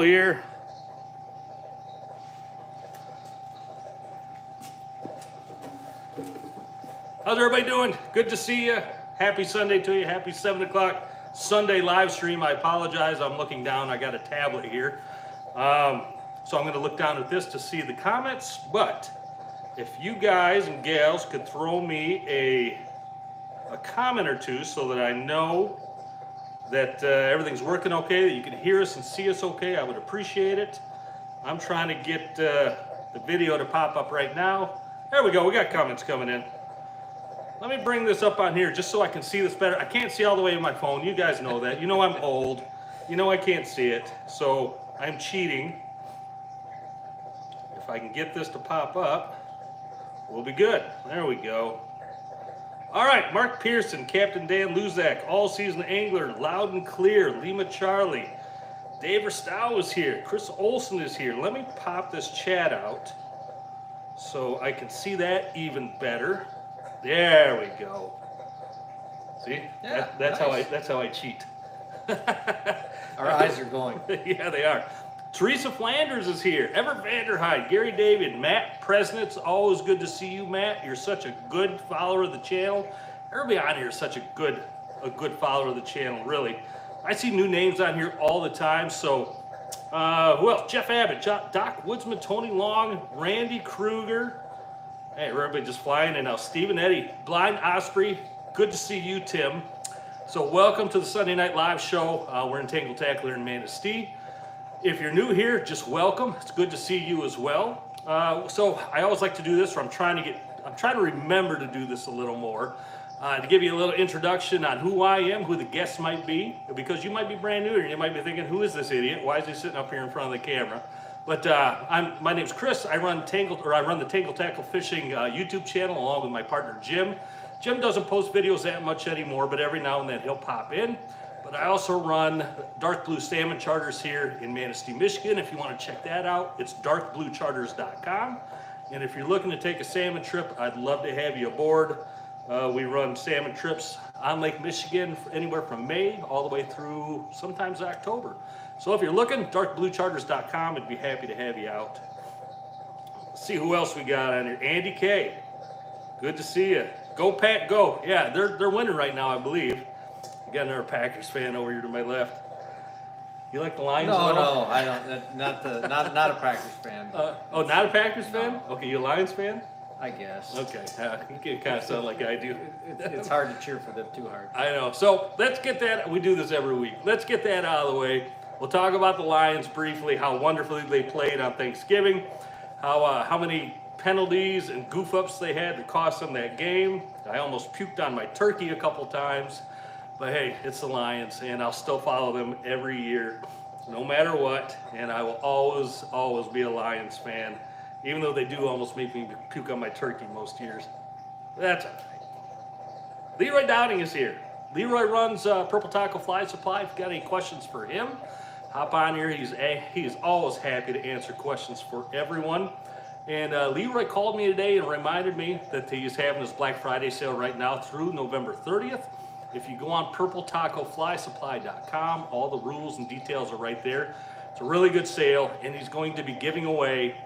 Here. How's everybody doing? Good to see you. Happy Sunday to you. Happy 7 o'clock Sunday live stream. I apologize. I'm looking down. I got a tablet here. So I'm going to look down at this to see the comments. But if you guys and gals could throw me a comment or two so that I know that everything's working okay, that you can hear us and see us okay, I would appreciate it. I'm trying to get the video to pop up right now. There we go, we got comments coming in. Let me bring this up on here just so I can see this better. I can't see all the way in my phone, you guys know that. You know I'm old, you know I can't see it, so I'm cheating. If I can get this to pop up, we'll be good. There we go. All right, Mark Pearson, Captain Dan Luzak, all-season angler, loud and clear, Lima Charlie. Dave Verstow is here. Chris Olson is here. Let me pop this chat out so I can see that even better. There we go. See? Yeah, that's nice. how I cheat. Our eyes are going. Yeah, they are. Teresa Flanders is here. Ever Vanderhyde, Gary David, Matt Presnitz. Always good to see you, Matt. You're such a good follower of the channel. Everybody on here is such a good follower of the channel, really. I see new names on here all the time. So, who else? Jeff Abbott, Doc Woodsman, Tony Long, Randy Kruger. Hey, everybody just flying in now. Stephen Eddy, Blind Osprey. Good to see you, Tim. So, welcome to the Sunday Night Live show. We're Untitled Chapter in Manistee. If you're new here, just welcome. It's good to see you as well. So I always like to do this, or I'm trying to remember to do this a little more, to give you a little introduction on who I am, who the guests might be, because you might be brand new and you might be thinking, who is this idiot? Why is he sitting up here in front of the camera? But my name's Chris. I run the Tangle Tackle Fishing YouTube channel along with my partner Jim. Jim doesn't post videos that much anymore, but every now and then he'll pop in. But I also run Dark Blue Salmon Charters here in Manistee, Michigan. If you want to check that out, it's darkbluecharters.com. And if you're looking to take a salmon trip, I'd love to have you aboard. We run salmon trips on Lake Michigan anywhere from May all the way through sometimes October. So if you're looking, darkbluecharters.com, I'd be happy to have you out. Let's see who else we got on here. Andy K. Good to see you. Go Pack, go. Yeah, they're winning right now, I believe. Got another Packers fan over here to my left. You like the Lions? No, I don't. Not a Packers fan. Oh, not a Packers fan? Okay, you a Lions fan? I guess. Okay, you kind of sound like I do. It's hard to cheer for them too hard. I know. So let's get that. We do this every week. Let's get that out of the way. We'll talk about the Lions briefly. How wonderfully they played on Thanksgiving. How many penalties and goof ups they had to cost them that game. I almost puked on my turkey a couple times. But hey, it's the Lions, and I'll still follow them every year, no matter what. And I will always be a Lions fan, even though they do almost make me puke on my turkey most years. That's all right. Leroy Downing is here. Leroy runs Purple Tackle Fly Supply. If you got any questions for him, hop on here. He's always happy to answer questions for everyone. And Leroy called me today and reminded me that he's having his Black Friday sale right now through November 30th. If you go on purpletacoflysupply.com, all the rules and details are right there. It's a really good sale, and he's going to be giving away,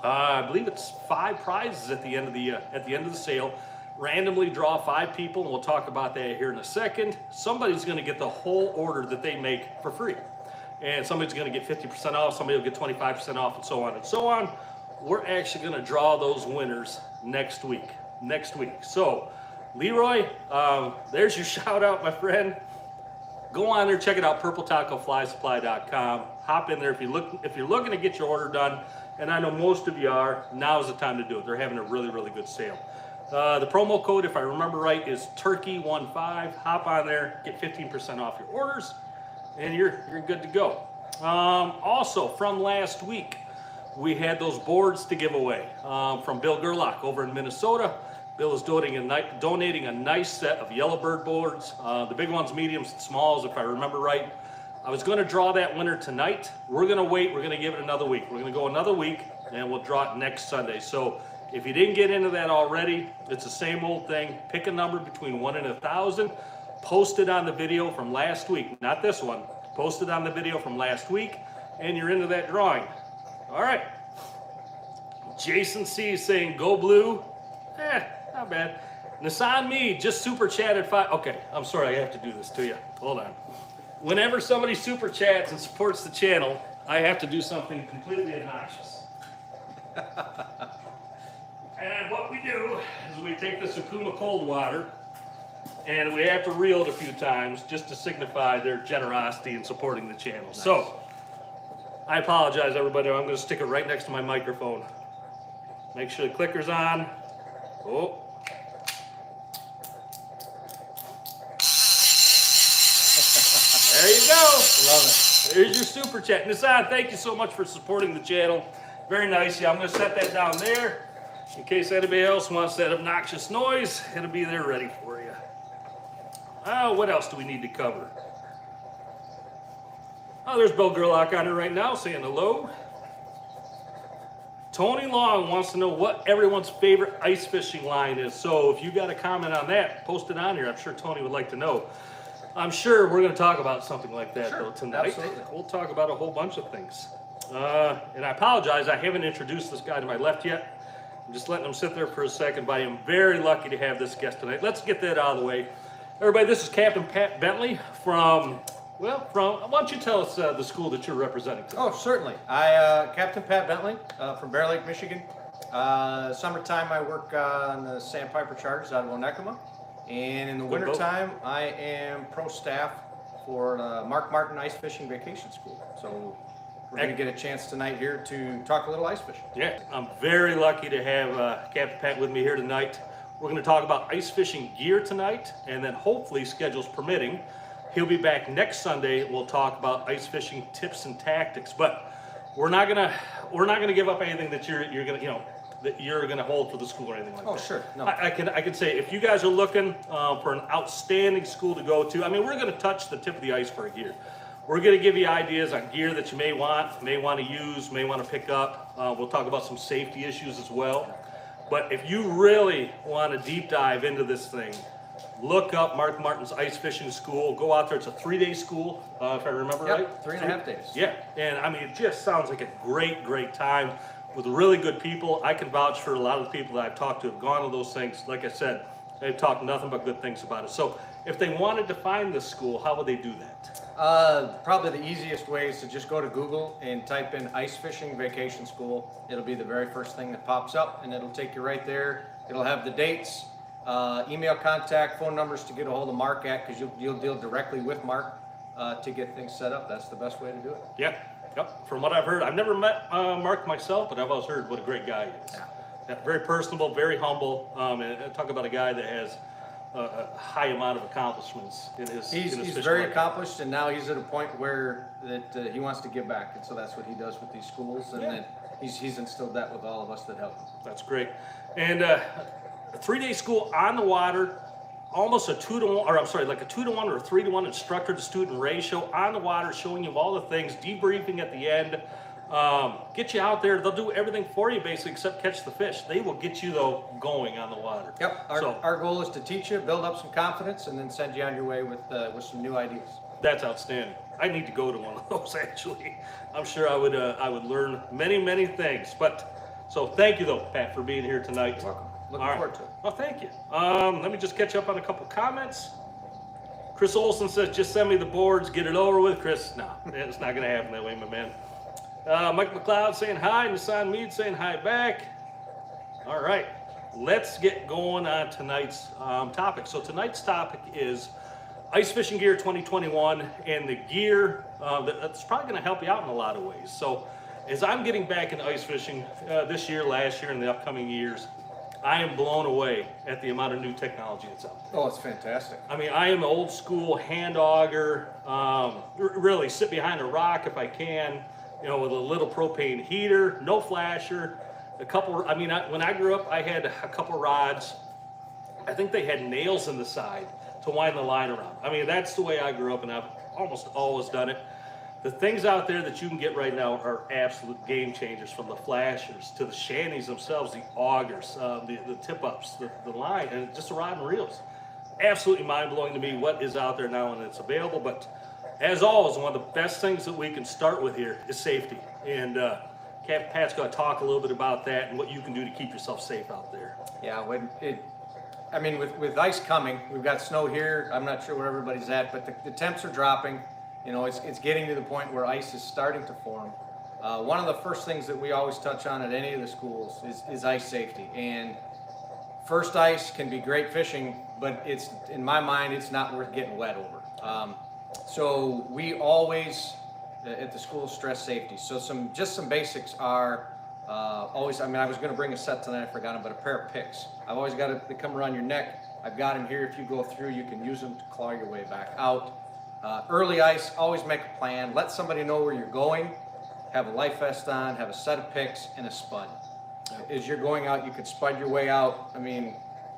I believe it's 5 prizes at the end of the sale. Randomly draw 5 people, and we'll talk about that here in a second. Somebody's going to get the whole order that they make for free, and somebody's going to get 50% off. Somebody will get 25% off, and so on and so on. We're actually going to draw those winners next week. So. Leroy, there's your shout out, my friend. Go on there, check it out, purpletacoflysupply.com. Hop in there if you're looking to get your order done, and I know most of you are. Now's the time to do it. They're having a really, really good sale. The promo code, if I remember right, is Turkey15. Hop on there, get 15% off your orders, and you're good to go. Also, from last week, we had those boards to give away from Bill Gerlach over in Minnesota. Bill is donating a nice set of Yellowbird boards. The big ones, mediums, and smalls, if I remember right. I was going to draw that winner tonight. We're going to wait. We're going to give it another week. We're going to go another week, and we'll draw it next Sunday. So if you didn't get into that already, it's the same old thing. Pick a number between 1 and 1,000. Post it on the video from last week. Not this one. Post it on the video from last week. and you're into that drawing. All right. Jason C is saying, go blue. Not bad. Nissan Me just super chatted 5. Okay, I'm sorry, I have to do this to you. Hold on. Whenever somebody super chats and supports the channel, I have to do something completely obnoxious. And what we do is we take the Sakuma cold water and we have to reel it a few times just to signify their generosity in supporting the channel. Nice. So, I apologize everybody, I'm going to stick it right next to my microphone. Make sure the clicker's on. Oh. There you go. Love it. There's your super chat. Nissan, thank you so much for supporting the channel. Very nice. Yeah, I'm going to set that down there. In case anybody else wants that obnoxious noise, it'll be there ready for you. What else do we need to cover? Oh, there's Bill Gerlach on it right now saying hello. Tony Long wants to know what everyone's favorite ice fishing line is. So if you got a comment on that, post it on here. I'm sure Tony would like to know. I'm sure we're going to talk about something like that though tonight. Absolutely. We'll talk about a whole bunch of things. And I apologize, I haven't introduced this guy to my left yet. I'm just letting him sit there for a second, but I am very lucky to have this guest tonight. Let's get that out of the way. Everybody, this is Captain Pat Bentley why don't you tell us the school that you're representing today? Oh, certainly. I, Captain Pat Bentley from Bear Lake, Michigan. Summertime, I work on the Sandpiper charters out of Onekama. And in the wintertime, I am pro staff for Mark Martin Ice Fishing Vacation School. So we're going to get a chance tonight here to talk a little ice fishing. Yeah, I'm very lucky to have Captain Pat with me here tonight. We're going to talk about ice fishing gear tonight, and then hopefully, schedules permitting, he'll be back next Sunday. We'll talk about ice fishing tips and tactics. But we're not gonna give up anything that you're gonna hold for the school or anything like that. Oh, sure. No. I can say if you guys are looking for an outstanding school to go to, I mean, we're gonna touch the tip of the iceberg here. We're gonna give you ideas on gear that you may want to use, may want to pick up. We'll talk about some safety issues as well. But if you really want to deep dive into this thing, look up Mark Martin's Ice Fishing School. Go out there. It's a 3-day school, if I remember right. 3.5 days. Yeah, and I mean, it just sounds like a great time with really good people. I can vouch for a lot of the people that I've talked to have gone to those things. Like I said, they've talked nothing but good things about it. So if they wanted to find this school, how would they do that? Probably the easiest way is to just go to Google and type in Ice Fishing Vacation School. It'll be the very first thing that pops up, and it'll take you right there. It'll have the dates, email contact, phone numbers to get a hold of Mark at, because you'll deal directly with Mark to get things set up. That's the best way to do it. Yeah, yep. From what I've heard, I've never met Mark myself, but I've always heard what a great guy he is. Yeah, very personable, very humble, and talk about a guy that has a high amount of accomplishments in his He's very accomplished, and now he's at a point where that he wants to give back, and so that's what he does with these schools, and then he's instilled that with all of us that help him. That's great. And a 3-day school on the water, almost a 2-to-1, or I'm sorry, like a 2-to-1 or a 3-to-1 instructor to student ratio on the water, showing you all the things, debriefing at the end. Get you out there. They'll do everything for you basically except catch the fish. They will get you though going on the water. Yep. Our goal is to teach you, build up some confidence, and then send you on your way with some new ideas. That's outstanding. I need to go to one of those actually. I'm sure I would learn many things. But so thank you though, Pat, for being here tonight. You're welcome. Looking forward to it. Well, thank you. Let me just catch up on a couple comments. Chris Olson says, just send me the boards, get it over with. Chris, no, it's not going to happen that way, my man. Mike McLeod saying hi, Nissan Mead saying hi back. All right, let's get going on tonight's topic. So tonight's topic is ice fishing gear 2021 and the gear that's probably going to help you out in a lot of ways. So as I'm getting back into ice fishing this year, last year, and the upcoming years, I am blown away at the amount of new technology that's out there. Oh, it's fantastic. I mean, I am old school hand auger, really sit behind a rock if I can, you know, with a little propane heater, no flasher, a couple, I mean, when I grew up, I had a couple rods. I think they had nails in the side to wind the line around. I mean, that's the way I grew up, and I've almost always done it. The things out there that you can get right now are absolute game changers, from the flashers to the shanties themselves, the augers, the tip-ups, the line, and just the rod and reels. Absolutely mind-blowing to me what is out there now and it's available. But As always, one of the best things that we can start with here is safety. And Capt Pat's going to talk a little bit about that and what you can do to keep yourself safe out there. Yeah, I mean, with ice coming, we've got snow here. I'm not sure where everybody's at, but the temps are dropping. You know, it's getting to the point where ice is starting to form. One of the first things that we always touch on at any of the schools is ice safety. And first ice can be great fishing, but it's, in my mind, it's not worth getting wet over. So we always at the school stress safety. So some basics are always, I mean, I was going to bring a set tonight, I forgot them, but a pair of picks. I've always got it, they come around your neck. I've got them here. If you go through, you can use them to claw your way back out. Early ice, always make a plan. Let somebody know where you're going. Have a life vest on, have a set of picks, and a spud. As you're going out, you could spud your way out. I mean,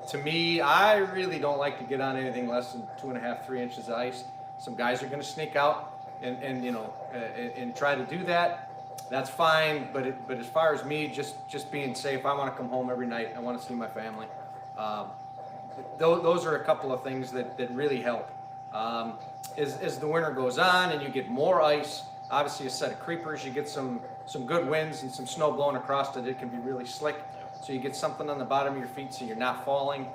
to me, I really don't like to get on anything less than 2.5, 3 inches of ice. Some guys are going to sneak out and you know, and try to do that. That's fine, but as far as me, just being safe, I want to come home every night. I want to see my family. Those are a couple of things that really help. As the winter goes on and you get more ice, obviously a set of creepers, you get some good winds and some snow blowing across it. It can be really slick, so you get something on the bottom of your feet so you're not falling.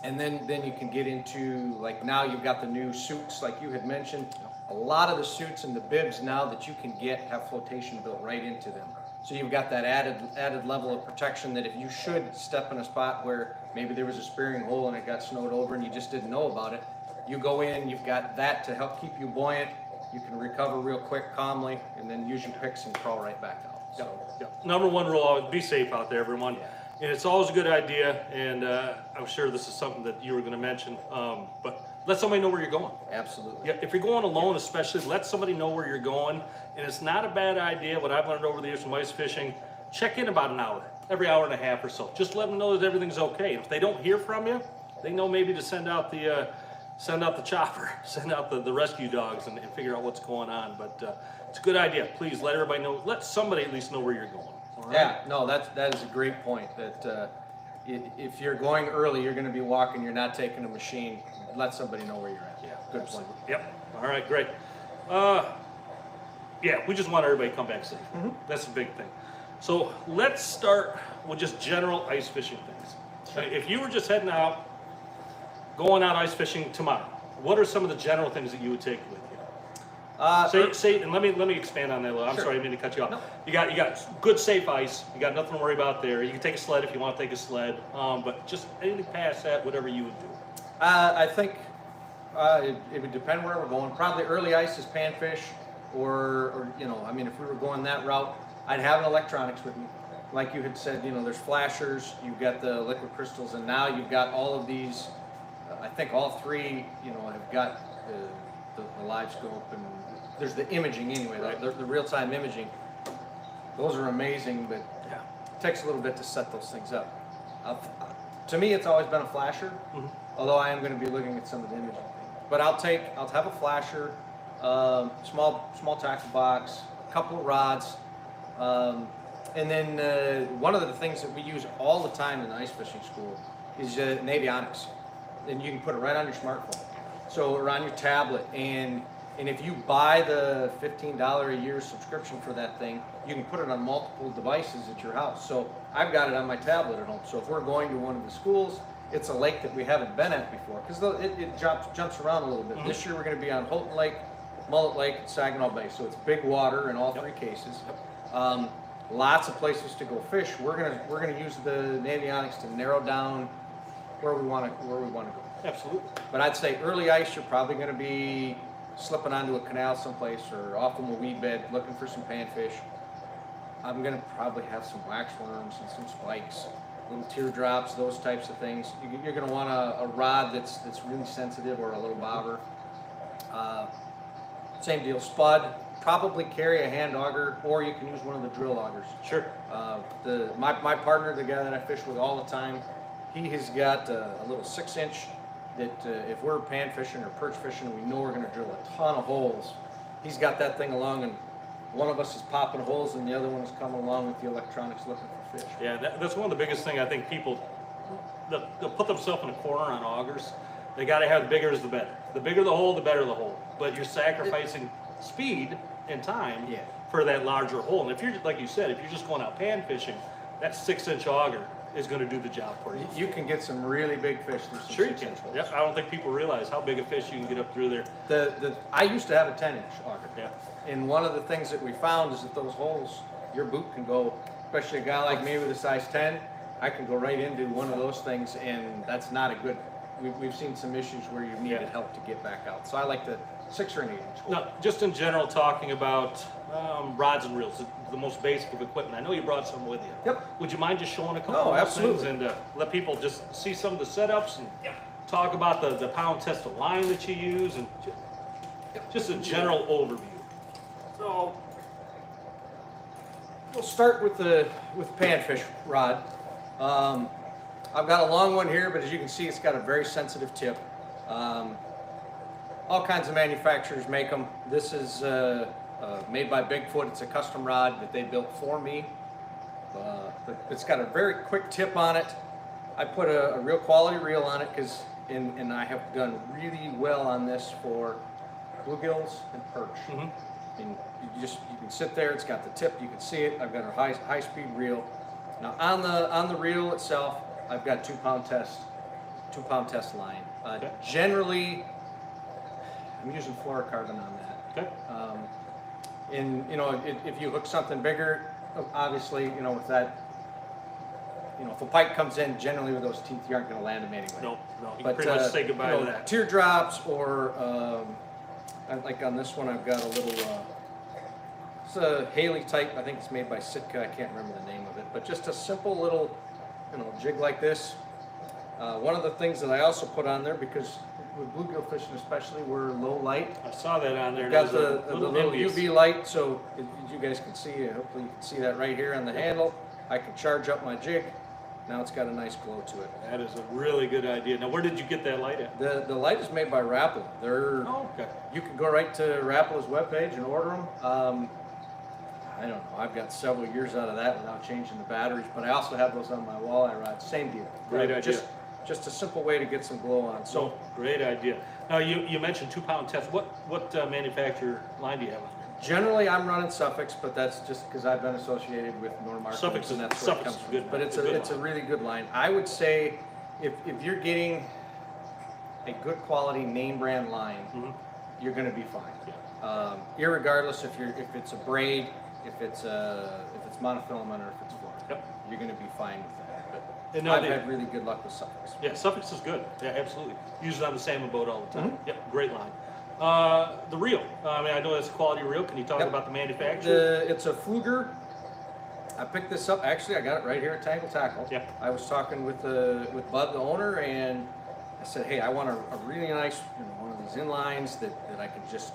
And then you can get into, like, now you've got the new suits like you had mentioned. A lot of the suits and the bibs now that you can get have flotation built right into them. So you've got that added level of protection that if you should step in a spot where maybe there was a spearing hole and it got snowed over and you just didn't know about it, you go in, you've got that to help keep you buoyant. You can recover real quick, calmly, and then use your picks and crawl right back out. So, Yep. Number one rule, always be safe out there, everyone. Yeah. And it's always a good idea, and I'm sure this is something that you were going to mention, but let somebody know where you're going. absolutely. Yeah, if you're going alone especially, let somebody know where you're going. And it's not a bad idea, what I've learned over the years from ice fishing, check in about an hour, every hour and a half or so. Just let them know that everything's okay. If they don't hear from you, they know maybe to send out the chopper, send out the rescue dogs and figure out what's going on. But it's a good idea. Please let everybody know, let somebody at least know where you're going. All right? Yeah, no, that is a great point. That if you're going early, you're going to be walking. You're not taking a machine. Let somebody know where you're at. Yeah, good absolutely. point. Yep. All right, great. Yeah, we just want everybody to come back safe. Mm-hmm. That's the big thing. So let's start with just general ice fishing things. Sure. If you were just heading out, going out ice fishing tomorrow, what are some of the general things that you would take with you? Say, and let me expand on that a little. I'm Sure. sorry, I didn't mean to cut you off. No. You got good safe ice. You got nothing to worry about there. You can take a sled if you want to take a sled. But just anything past that, whatever you would do. I think it would depend where we're going. Probably early ice is panfish, or you know, I mean, if we were going that route, I'd have an electronics with me. Like you had said, you know, there's flashers, you've got the liquid crystals, and now you've got all of these. I think all three, you know, have got the live scope, and there's the imaging anyway, Right. the real-time imaging. Those are amazing, but Yeah. it takes a little bit to set those things up. To me, it's always been a flasher, although I am going to be looking at some of the imaging. But I'll have a flasher, small tackle box, a couple of rods, and then one of the things that we use all the time in the ice fishing school is Navionics, and you can put it right on your smartphone, so or on your tablet, and if you buy the $15 a year subscription for that thing, you can put it on multiple devices at your house. So I've got it on my tablet at home. So if we're going to one of the schools, it's a lake that we haven't been at before, because it jumps around a little bit. This year we're going to be on Houghton Lake, Mullet Lake, and Saginaw Bay. So it's big water in all three cases. Lots of places to go fish. We're gonna use the Navionics to narrow down where we want to go. Absolutely. But I'd say early ice, you're probably going to be slipping onto a canal someplace or off from a weed bed looking for some panfish. I'm going to probably have some waxworms and some spikes, little teardrops, those types of things. You're going to want a rod that's really sensitive, or a little bobber. Same deal, spud. Probably carry a hand auger, or you can use one of the drill augers. Sure. My partner, the guy that I fish with all the time, he has got a little 6-inch that if we're pan fishing or perch fishing, we know we're going to drill a ton of holes. He's got that thing along, and one of us is popping holes, and the other one is coming along with the electronics looking for fish. Yeah, that's one of the biggest thing I think people, they'll put themselves in a corner on augers. They got to have the bigger is the better. The bigger the hole, the better the hole. But you're sacrificing speed and time for that larger hole. And if you're, like you said, if you're just going out pan fishing, that 6-inch auger is going to do the job for you. You can get some really big fish through some Sure you 6-inch holes. Yep, I don't think people realize how big a fish you can get up through there. I used to have a 10-inch auger. Yeah. And one of the things that we found is that those holes, your boot can go, especially a guy like me with a size 10, I can go right into one of those things, and that's not a good. We've seen some issues where you've needed help to get back out. So I like the 6 or an 8-inch hole. Now, just in general, talking about rods and reels, the most basic of equipment. I know you brought some with you. Yep. Would you mind just showing a couple Oh, of those absolutely. things and let people just see some of the setups and talk about the pound test of line that you use and just a general overview. So we'll start with the Panfish Rod. I've got a long one here, but as you can see, it's got a very sensitive tip. All kinds of manufacturers make them. This is made by Bigfoot. It's a custom rod that they built for me. But it's got a very quick tip on it. I put a real quality reel on it because, and I have done really well on this for bluegills and perch. Mm-hmm. And you can sit there. It's got the tip. You can see it. I've got a high speed reel. Now on the reel itself, I've got 2 pound test line. Okay. Generally, I'm using fluorocarbon on that. Okay. And if you hook something bigger, obviously, with that, if a pike comes in, generally with those teeth, you aren't going to land them anyway. No. You But can pretty much say goodbye to that. Teardrops, or like on this one, I've got a little. It's a Haley type. I think it's made by Sitka. I can't remember the name of it, but just a simple little, jig like this. One of the things that I also put on there, because with bluegill fishing especially, we're low light. I saw that on there. We've got There's the little UV light, so as you guys can see, hopefully you can see that right here on the handle. I can charge up my jig. Now it's got a nice glow to it. That is a really good idea. Now, where did you get that light at? The light is made by Rapala. Okay. You can go right to Rapala's webpage and order them. I don't know. I've got several years out of that without changing the batteries, but I also have those on my walleye rod. Same deal. Great idea. Just a simple way to get some glow on. So great idea. Now you mentioned 2 pound test. What manufacturer line do you have on there? generally I'm running Suffix, but that's just because I've been associated with Normark. Suffix and is that's where it Suffix comes is from. good. But it's a really good line. I would say if you're getting a good quality name brand line, you're going to be fine. Yeah. Irregardless if it's a braid, if it's monofilament, or if it's floor, you're going to be fine with that. But And I've had really good luck with Suffix. Yeah, Suffix is good. Yeah, absolutely. Use it on the salmon boat all the time. Yep, great line. The reel. I mean, I know it's a quality reel. Can you talk about the manufacturer? It's a Fluger. I picked this up. Actually, I got it right here at Tangle Tackle. Yeah. I was talking with Bud, the owner, and I said, hey, I want a really nice, one of these inlines that I can just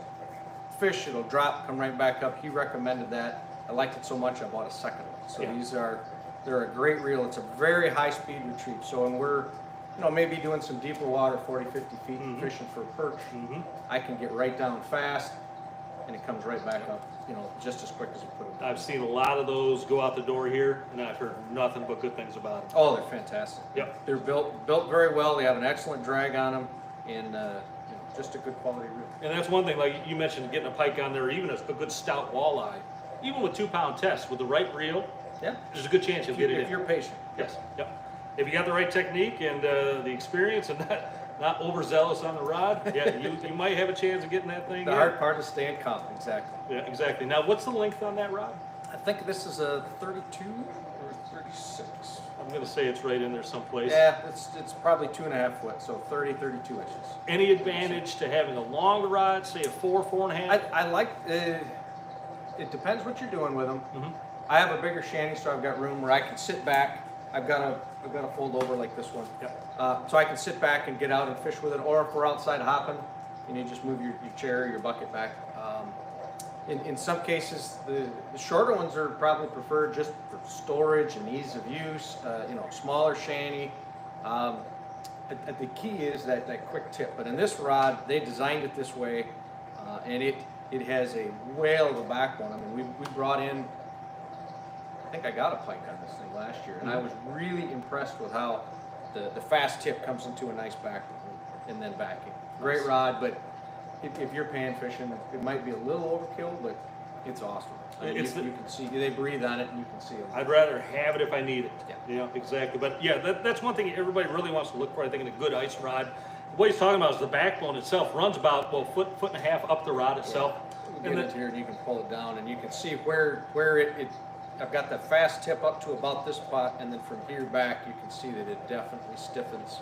fish. It'll drop, come right back up. He recommended that. I liked it so much, I bought a second one. So they're a great reel. It's a very high speed retrieve. So when we're, maybe doing some deeper water, 40, 50 feet, fishing for perch, I can get right down fast, and it comes right back up, just as quick as you put it down. I've seen a lot of those go out the door here, and I've heard nothing but good things about them. Oh, they're fantastic. Yep. They're built very well. They have an excellent drag on them, and just a good quality reel. And that's one thing, like you mentioned, getting a pike on there, or even a good stout walleye, even with 2 pound tests, with the right reel, there's a good chance you'll get it in. If you're patient. Yes. Yep. If you got the right technique and the experience and not overzealous on the rod, you might have a chance of getting that thing The in. hard part is staying calm. Exactly. Yeah, exactly. Now, what's the length on that rod? I think this is a 32 or 36. I'm going to say it's right in there someplace. Yeah, it's probably 2.5 foot, so 32 inches. Any advantage to having a longer rod, say a 4.5? I like. It depends what you're doing with them. I have a bigger shanty, so I've got room where I can sit back. I've got a fold over like this one. So I can sit back and get out and fish with it. Or if we're outside hopping, and you just move your chair or your bucket back. In some cases, the shorter ones are probably preferred just for storage and ease of use. Smaller shanty. The key is that quick tip. But in this rod, they designed it this way, and it has a whale of a backbone. I mean, we brought in. I think I got a pike on this thing last year, and I was really impressed with how the fast tip comes into a nice backbone. and then backing. Great rod, but if you're pan fishing, it might be a little overkill, but it's awesome. I mean, you can see, they breathe on it and you can see them. I'd rather have it if I need it. Yeah. You know, exactly. But yeah, that's one thing everybody really wants to look for, I think, in a good ice rod. What he's talking about is the backbone itself runs about, well, foot and a half up the rod itself. Get it here and you can pull it down and you can see where I've got the fast tip up to about this spot, and then from here back you can see that it definitely stiffens.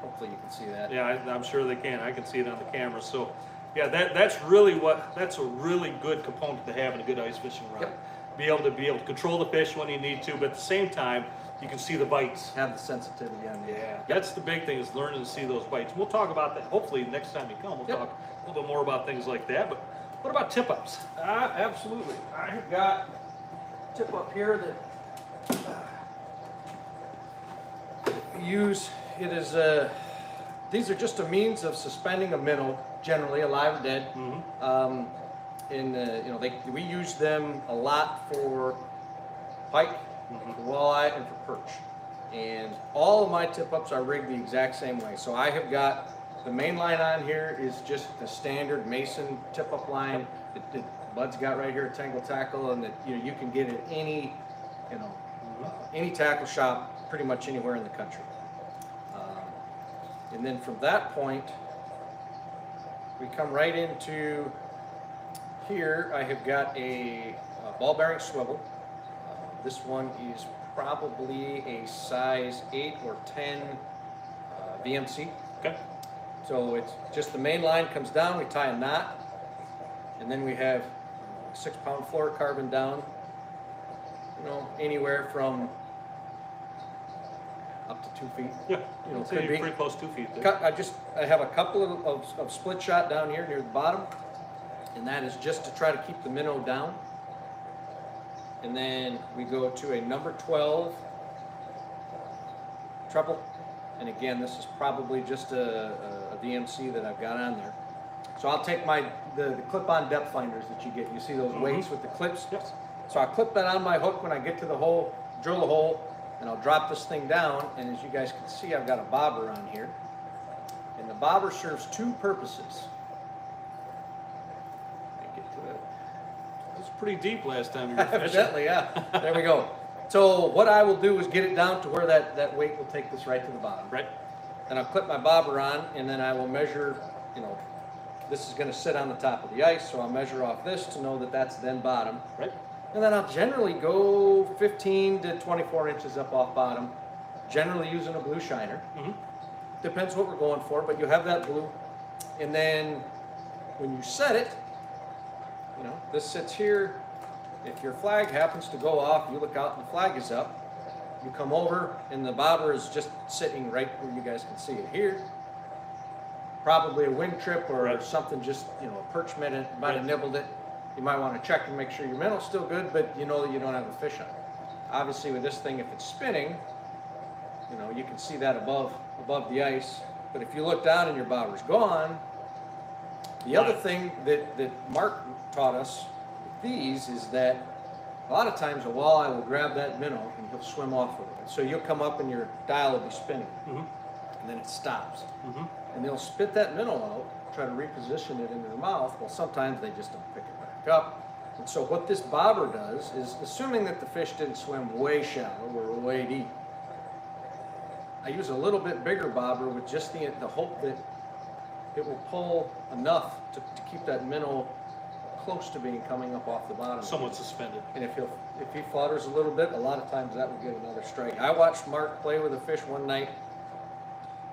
Hopefully you can see that. Yeah, I'm sure they can. I can see it on the camera. So yeah, that's a really good component to have in a good ice fishing rod. Yep. Be able to control the fish when you need to, but at the same time you can see the bites. Have the sensitivity on there. Yeah, that's the big thing, is learning to see those bites. We'll talk about that hopefully next time you come. We'll talk a little bit more about things like that. But what about tip ups? Absolutely. I have got tip up here that use. It is these are just a means of suspending a minnow, generally alive or dead. Mm-hmm. We use them a lot for pike, mm-hmm. for walleye, and for perch. And all of my tip ups are rigged the exact same way. So I have got the main line on here is just the standard Mason tip up line that Bud's got right here at Tangle Tackle, and that you can get at any any tackle shop pretty much anywhere in the country. And then from that point, we come right into here. I have got a ball bearing swivel. This one is probably a size 8 or 10 VMC. Okay. So it's just the main line comes down, we tie a knot, and then we have a 6-pound fluorocarbon down, anywhere from up to 2 feet. Yeah, could be pretty close 2 feet there. I have a couple of split shot down here near the bottom, and that is just to try to keep the minnow down. And then we go to a number 12 treble, and again, this is probably just a VMC that I've got on there. So I'll take the clip-on depth finders that you get. You see those weights with the clips? Yes. So I'll clip that on my hook when I get to the hole, drill the hole, and I'll drop this thing down, and as you guys can see, I've got a bobber on here. And the bobber serves 2 purposes. Let me get to it. It was pretty deep last time you were fishing. Evidently, yeah. There we go. So what I will do is get it down to where that weight will take this right to the bottom. Right. And I'll clip my bobber on, and then I will measure, this is going to sit on the top of the ice, so I'll measure off this to know that that's then bottom. Right. And then I'll generally go 15 to 24 inches up off bottom, generally using a blue shiner. Mm-hmm. Depends what we're going for, but you have that blue. And then when you set it, this sits here. If your flag happens to go off, you look out and the flag is up. You come over and the bobber is just sitting right where you guys can see it here. Probably a wing trip or something, just, a perch might have nibbled it. You might want to check and make sure your minnow's still good, but you know that you don't have a fish on it. Obviously with this thing, if it's spinning, you can see that above the ice. But if you look down and your bobber's gone, the other thing that Mark taught us with these is that a lot of times a walleye will grab that minnow and he'll swim off with it. So you'll come up and your dial will be spinning, and then it stops. And they'll spit that minnow out, try to reposition it into their mouth. Well, sometimes they just don't pick it back up. And so what this bobber does is, assuming that the fish didn't swim way shallow or way deep, I use a little bit bigger bobber with just the hope that it will pull enough to keep that minnow close to being coming up off the bottom. Somewhat suspended. And if he flutters a little bit, a lot of times that will get another strike. I watched Mark play with a fish one night.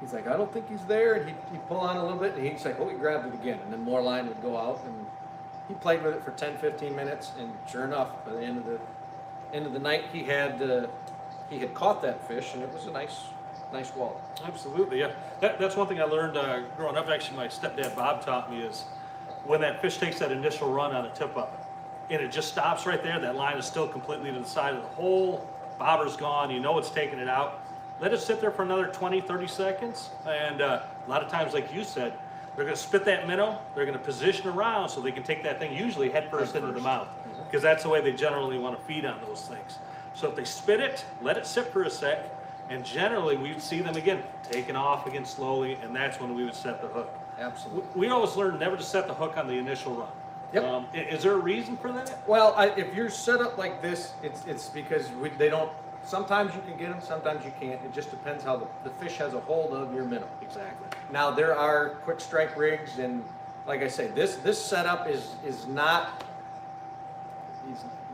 He's like, I don't think he's there, and he'd pull on a little bit, and he's like, oh, he grabbed it again, and then more line would go out, and he played with it for 10-15 minutes, and sure enough, by the end of the night, he had caught that fish, and it was a nice walleye. Absolutely, yeah. That's one thing I learned growing up. Actually, my stepdad Bob taught me is when that fish takes that initial run on a tip up, and it just stops right there. That line is still completely to the side of the hole. Bobber's gone. You know it's taking it out. Let it sit there for another 20-30 seconds, and a lot of times, like you said, they're going to spit that minnow. They're going to position around so they can take that thing usually head first into the mouth, because that's the way they generally want to feed on those things. So if they spit it, let it sit for a sec. And generally, we'd see them again, taking off again slowly, and that's when we would set the hook. Absolutely. We always learn never to set the hook on the initial run. Yep. Is there a reason for that? Well, if you're set up like this, it's because they don't. Sometimes you can get them, sometimes you can't. It just depends how the fish has a hold of your minnow. Exactly. Now there are quick strike rigs, and like I say, this setup is not.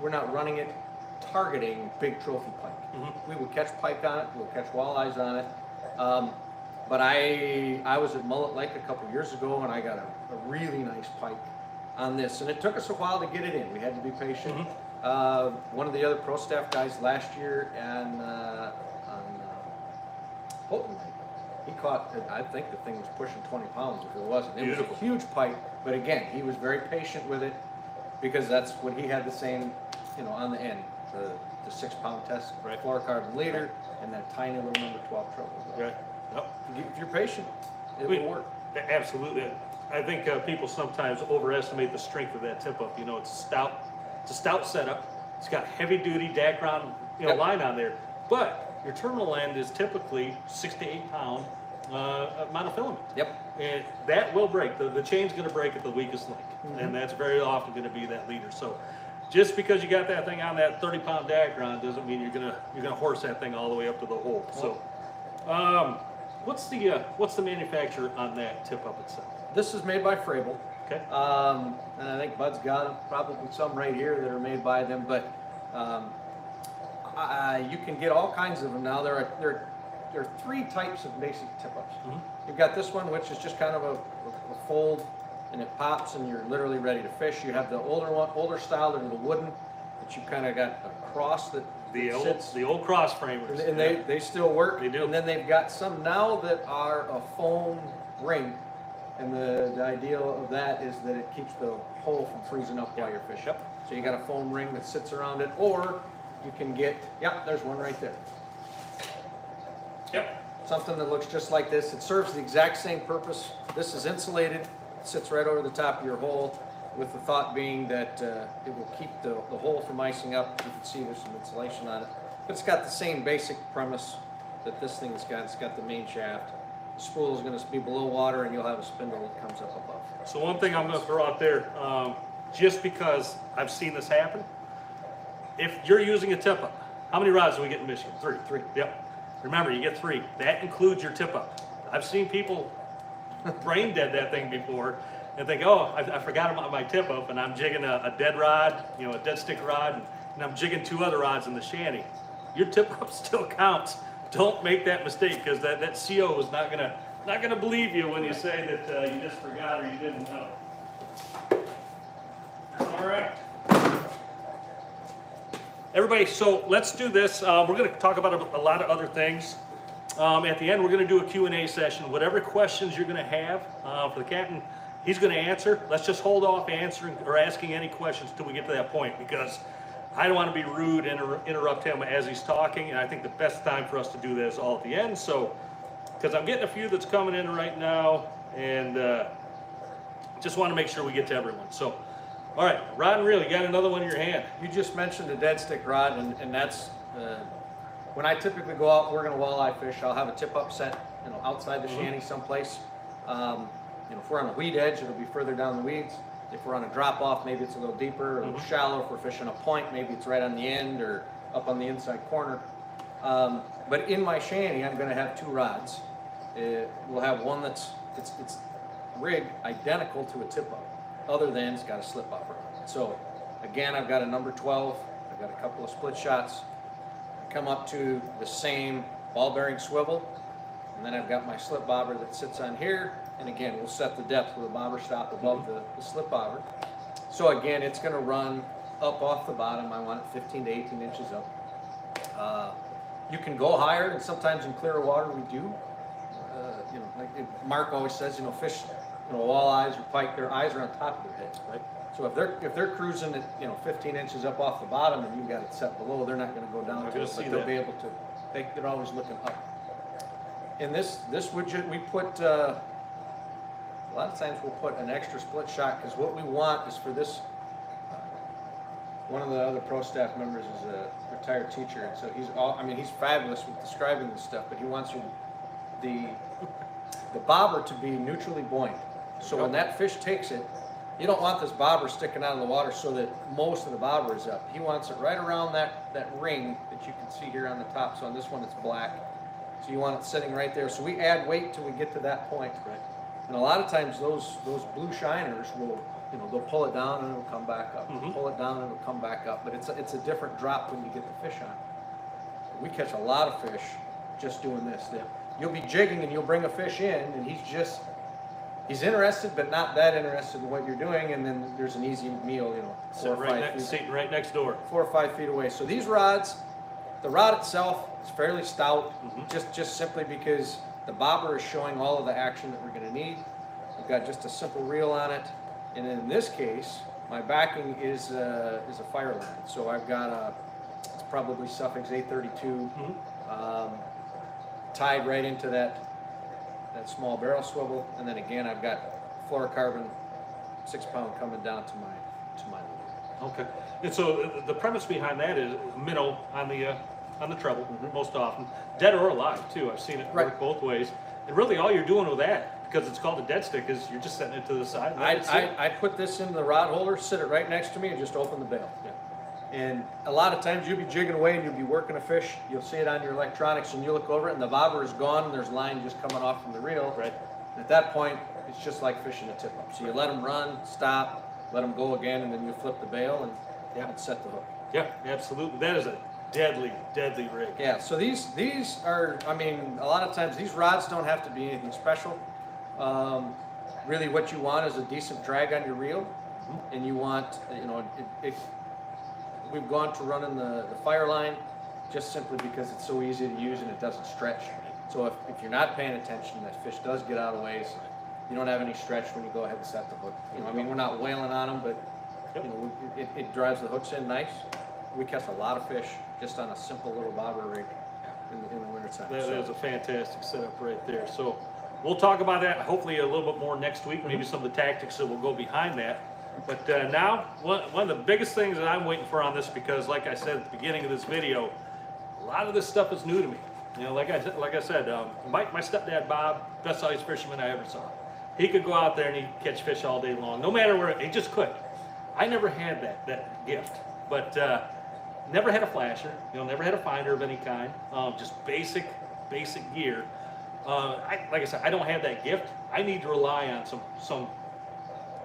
We're not running it targeting big trophy pike. Mm-hmm. We will catch pike on it. We'll catch walleyes on it. But I was at Mullet Lake a couple years ago, and I got a really nice pike on this, and it took us a while to get it in. We had to be patient. Mm-hmm. One of the other pro staff guys last year on Houghton Lake, he caught, I think the thing was pushing 20 pounds if it wasn't. It Beautiful. was a huge pike, but again, he was very patient with it because that's when he had the same, on the end, the 6-pound test, Right. fluorocarbon leader, and that tiny little number 12 treble. Right. Yep. If you're patient, it will work. Absolutely. I think people sometimes overestimate the strength of that tip up. It's a stout setup. It's got heavy duty Dacron, Yep. line on there. But your terminal end is typically 6 to 8 pound monofilament. Yep. And that will break. The chain's going to break at the weakest link, Mm-hmm. and that's very often going to be that leader. So, just because you got that thing on that 30-pound Dacron doesn't mean you're gonna horse that thing all the way up to the hole. So, what's the manufacturer on that tip up itself? This is made by Frable. Okay. And I think Bud's got probably some right here that are made by them, but you can get all kinds of them now. There are 3 types of basic tip-ups. Mm-hmm. You've got this one, which is just kind of a fold, and it pops, and you're literally ready to fish. You have the older style, that are the wooden, that you kind of got a cross that sits. The old cross framers. And they still work. They do. And then they've got some now that are a foam ring. And the idea of that is that it keeps the hole from freezing up while you're fishing. Yep. So you got a foam ring that sits around it, or you can get, there's one right there. Yep. Something that looks just like this. It serves the exact same purpose. This is insulated, it sits right over the top of your hole, with the thought being that it will keep the hole from icing up. You can see there's some insulation on it. But it's got the same basic premise that this thing has got. It's got the main shaft. The spool is going to be below water, and you'll have a spindle that comes up above. So one thing I'm going to throw out there, just because I've seen this happen, if you're using a tip up, how many rods do we get in Michigan? 3. 3. Yep. Remember, you get 3. That includes your tip up. I've seen people brain dead that thing before and think, oh, I forgot about my tip up, and I'm jigging a dead rod, a dead stick rod, and I'm jigging 2 other rods in the shanty. Your tip up still counts. Don't make that mistake, because that CO is not gonna believe you when you say that you just forgot or you didn't know. All right. Everybody, so let's do this. We're going to talk about a lot of other things. At the end, we're going to do a Q&A session. Whatever questions you're going to have for the captain, he's going to answer. Let's just hold off answering or asking any questions until we get to that point, because I don't want to be rude and interrupt him as he's talking, and I think the best time for us to do that is all at the end. So, because I'm getting a few that's coming in right now, and just want to make sure we get to everyone. So, all right, rod and reel, you got another one in your hand. You just mentioned a dead stick rod, and that's when I typically go out, we're going to walleye fish. I'll have a tip up set, outside the shanty someplace. If we're on a weed edge, it'll be further down the weeds. If we're on a drop off, maybe it's a little deeper, a little shallow. If we're fishing a point, maybe it's right on the end or up on the inside corner. But in my shanty, I'm going to have 2 rods. We'll have one it's rigged identical to a tip up, other than it's got a slip bobber on it. So again, I've got a number 12. I've got a couple of split shots. I come up to the same ball bearing swivel, and then I've got my slip bobber that sits on here. And again, we'll set the depth with a bobber stop above the slip bobber. So again, it's going to run up off the bottom. I want it 15 to 18 inches up. You can go higher, and sometimes in clearer water we do. Like Mark always says, fish, walleyes or pike, their eyes are on top of their heads, right? So if they're cruising at 15 inches up off the bottom and you've got it set below, they're not going to go down to it, but they'll be able to. They're always looking up. In this widget, we put. A lot of times we'll put an extra split shot, because what we want is for this one of the other pro staff members is a retired teacher, and so he's fabulous with describing this stuff, but he wants the bobber to be neutrally buoyant. So when that fish takes it, you don't want this bobber sticking out of the water so that most of the bobber is up. He wants it right around that ring that you can see here on the top. So on this one it's black. So you want it sitting right there. So we add weight till we get to that point. Right. And a lot of times those blue shiners will, they'll pull it down and it'll come back up. Pull it down and it'll come back up. But it's a different drop when you get the fish on. We catch a lot of fish just doing this. You'll be jigging and you'll bring a fish in and he's interested but not that interested in what you're doing, and then there's an easy meal, 4 or 5 feet. Sitting right next door. 4 or 5 feet away. So these rods, the rod itself is fairly stout, just simply because the bobber is showing all of the action that we're going to need. I've got just a simple reel on it, and in this case, my backing is a fire line. So I've got it's probably Suffix 832 tied right into that small barrel swivel, and then again I've got fluorocarbon 6-pound coming down to my lead. Okay. And so the premise behind that is minnow on the treble most often, dead or alive too. I've seen it work both ways. And really all you're doing with that, because it's called a dead stick, is you're just setting it to the side. I put this into the rod holder, sit it right next to me, and just open the bail. Yeah. And a lot of times you'll be jigging away and you'll be working a fish, you'll see it on your electronics, and you look over it and the bobber is gone and there's line just coming off from the reel. Right. At that point, it's just like fishing a tip up. So you let them run, stop, let them go again, and then you flip the bail and set the hook. Yeah, absolutely. That is a deadly, deadly rig. Yeah, so these are, a lot of times these rods don't have to be anything special. Really what you want is a decent drag on your reel, and you want, we've gone to running the fire line just simply because it's so easy to use and it doesn't stretch. So if you're not paying attention, that fish does get out of ways. You don't have any stretch when you go ahead and set the hook. We're not whaling on them, but it drives the hooks in nice. We catch a lot of fish just on a simple little bobber rig in the wintertime. That is a fantastic setup right there. So we'll talk about that hopefully a little bit more next week, maybe some of the tactics that will go behind that. But now, one of the biggest things that I'm waiting for on this, because like I said at the beginning of this video, a lot of this stuff is new to me. Like I said, my stepdad Bob, best sized fisherman I ever saw. He could go out there and he'd catch fish all day long, no matter where, he just could. I never had that gift, but never had a flasher, never had a finder of any kind, just basic gear. Like I said, I don't have that gift. I need to rely on some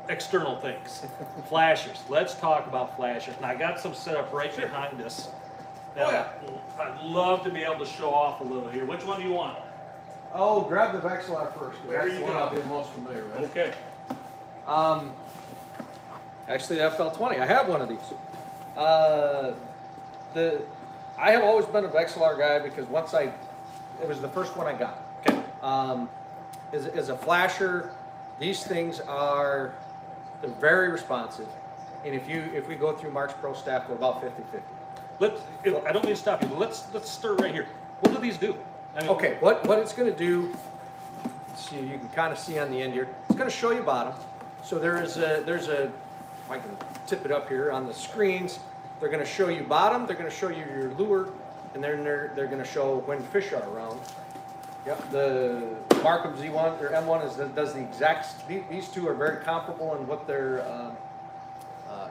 external things. Flashers. Let's talk about flashers. And I got some set up right behind us. I'd love to be able to show off a little here. Which one do you want? Oh, grab the Vexilar first. There you That's the one go. I'll be most familiar with. Okay. Actually, the FL20. I have one of these. I have always been a Vexilar guy because it was the first one I got. Okay. As a flasher, these things they're very responsive, and if we go through Mark's Pro staff, we're about 50-50. I don't mean to stop you, but let's start right here. What do these do? Okay, what it's going to do, see, you can kind of see on the end here, it's going to show you bottom. So there's a, if I can tip it up here on the screens, they're going to show you bottom, they're going to show you your lure, and then they're going to show when fish are around. Yep, the Markham Z1 or M1 does the exact. These two are very comparable in what their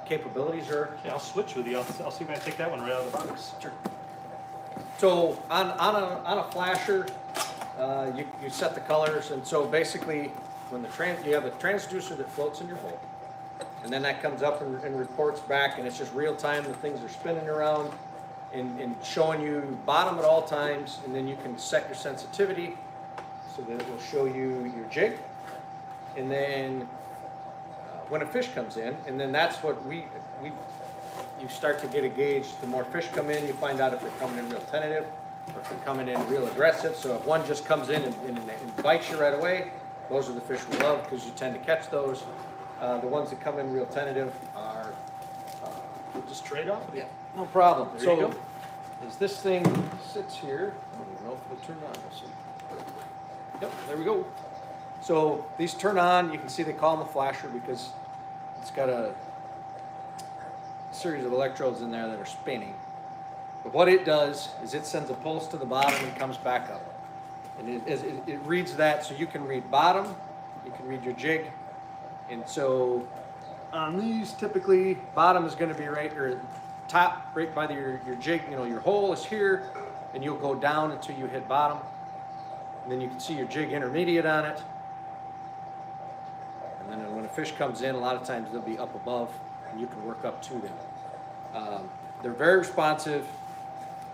capabilities are. Okay, I'll switch with you. I'll see if I can take that one right out of the box. Sure. So on a flasher, you set the colors, and so basically when you have a transducer that floats in your hole, and then that comes up and reports back, and it's just real time. The things are spinning around. And showing you bottom at all times, and then you can set your sensitivity so that it will show you your jig, and then when a fish comes in, and then that's what you start to get a gauge. The more fish come in, you find out if they're coming in real tentative or if they're coming in real aggressive. So if one just comes in and bites you right away, those are the fish we love because you tend to catch those. The ones that come in real tentative are Just trade off? yeah, no problem. There you go. As this thing sits here, I don't even know if it'll turn on. We'll see. Yep, there we go. So these turn on. You can see they call them a flasher because it's got a series of electrodes in there that are spinning. But what it does is it sends a pulse to the bottom and comes back up. And it reads that, so you can read bottom, you can read your jig. And so on these, typically, bottom is going to be right, or top, right by your jig. You know, your hole is here, and you'll go down until you hit bottom. And then you can see your jig intermediate on it. And then when a fish comes in, a lot of times they'll be up above, and you can work up to them. They're very responsive.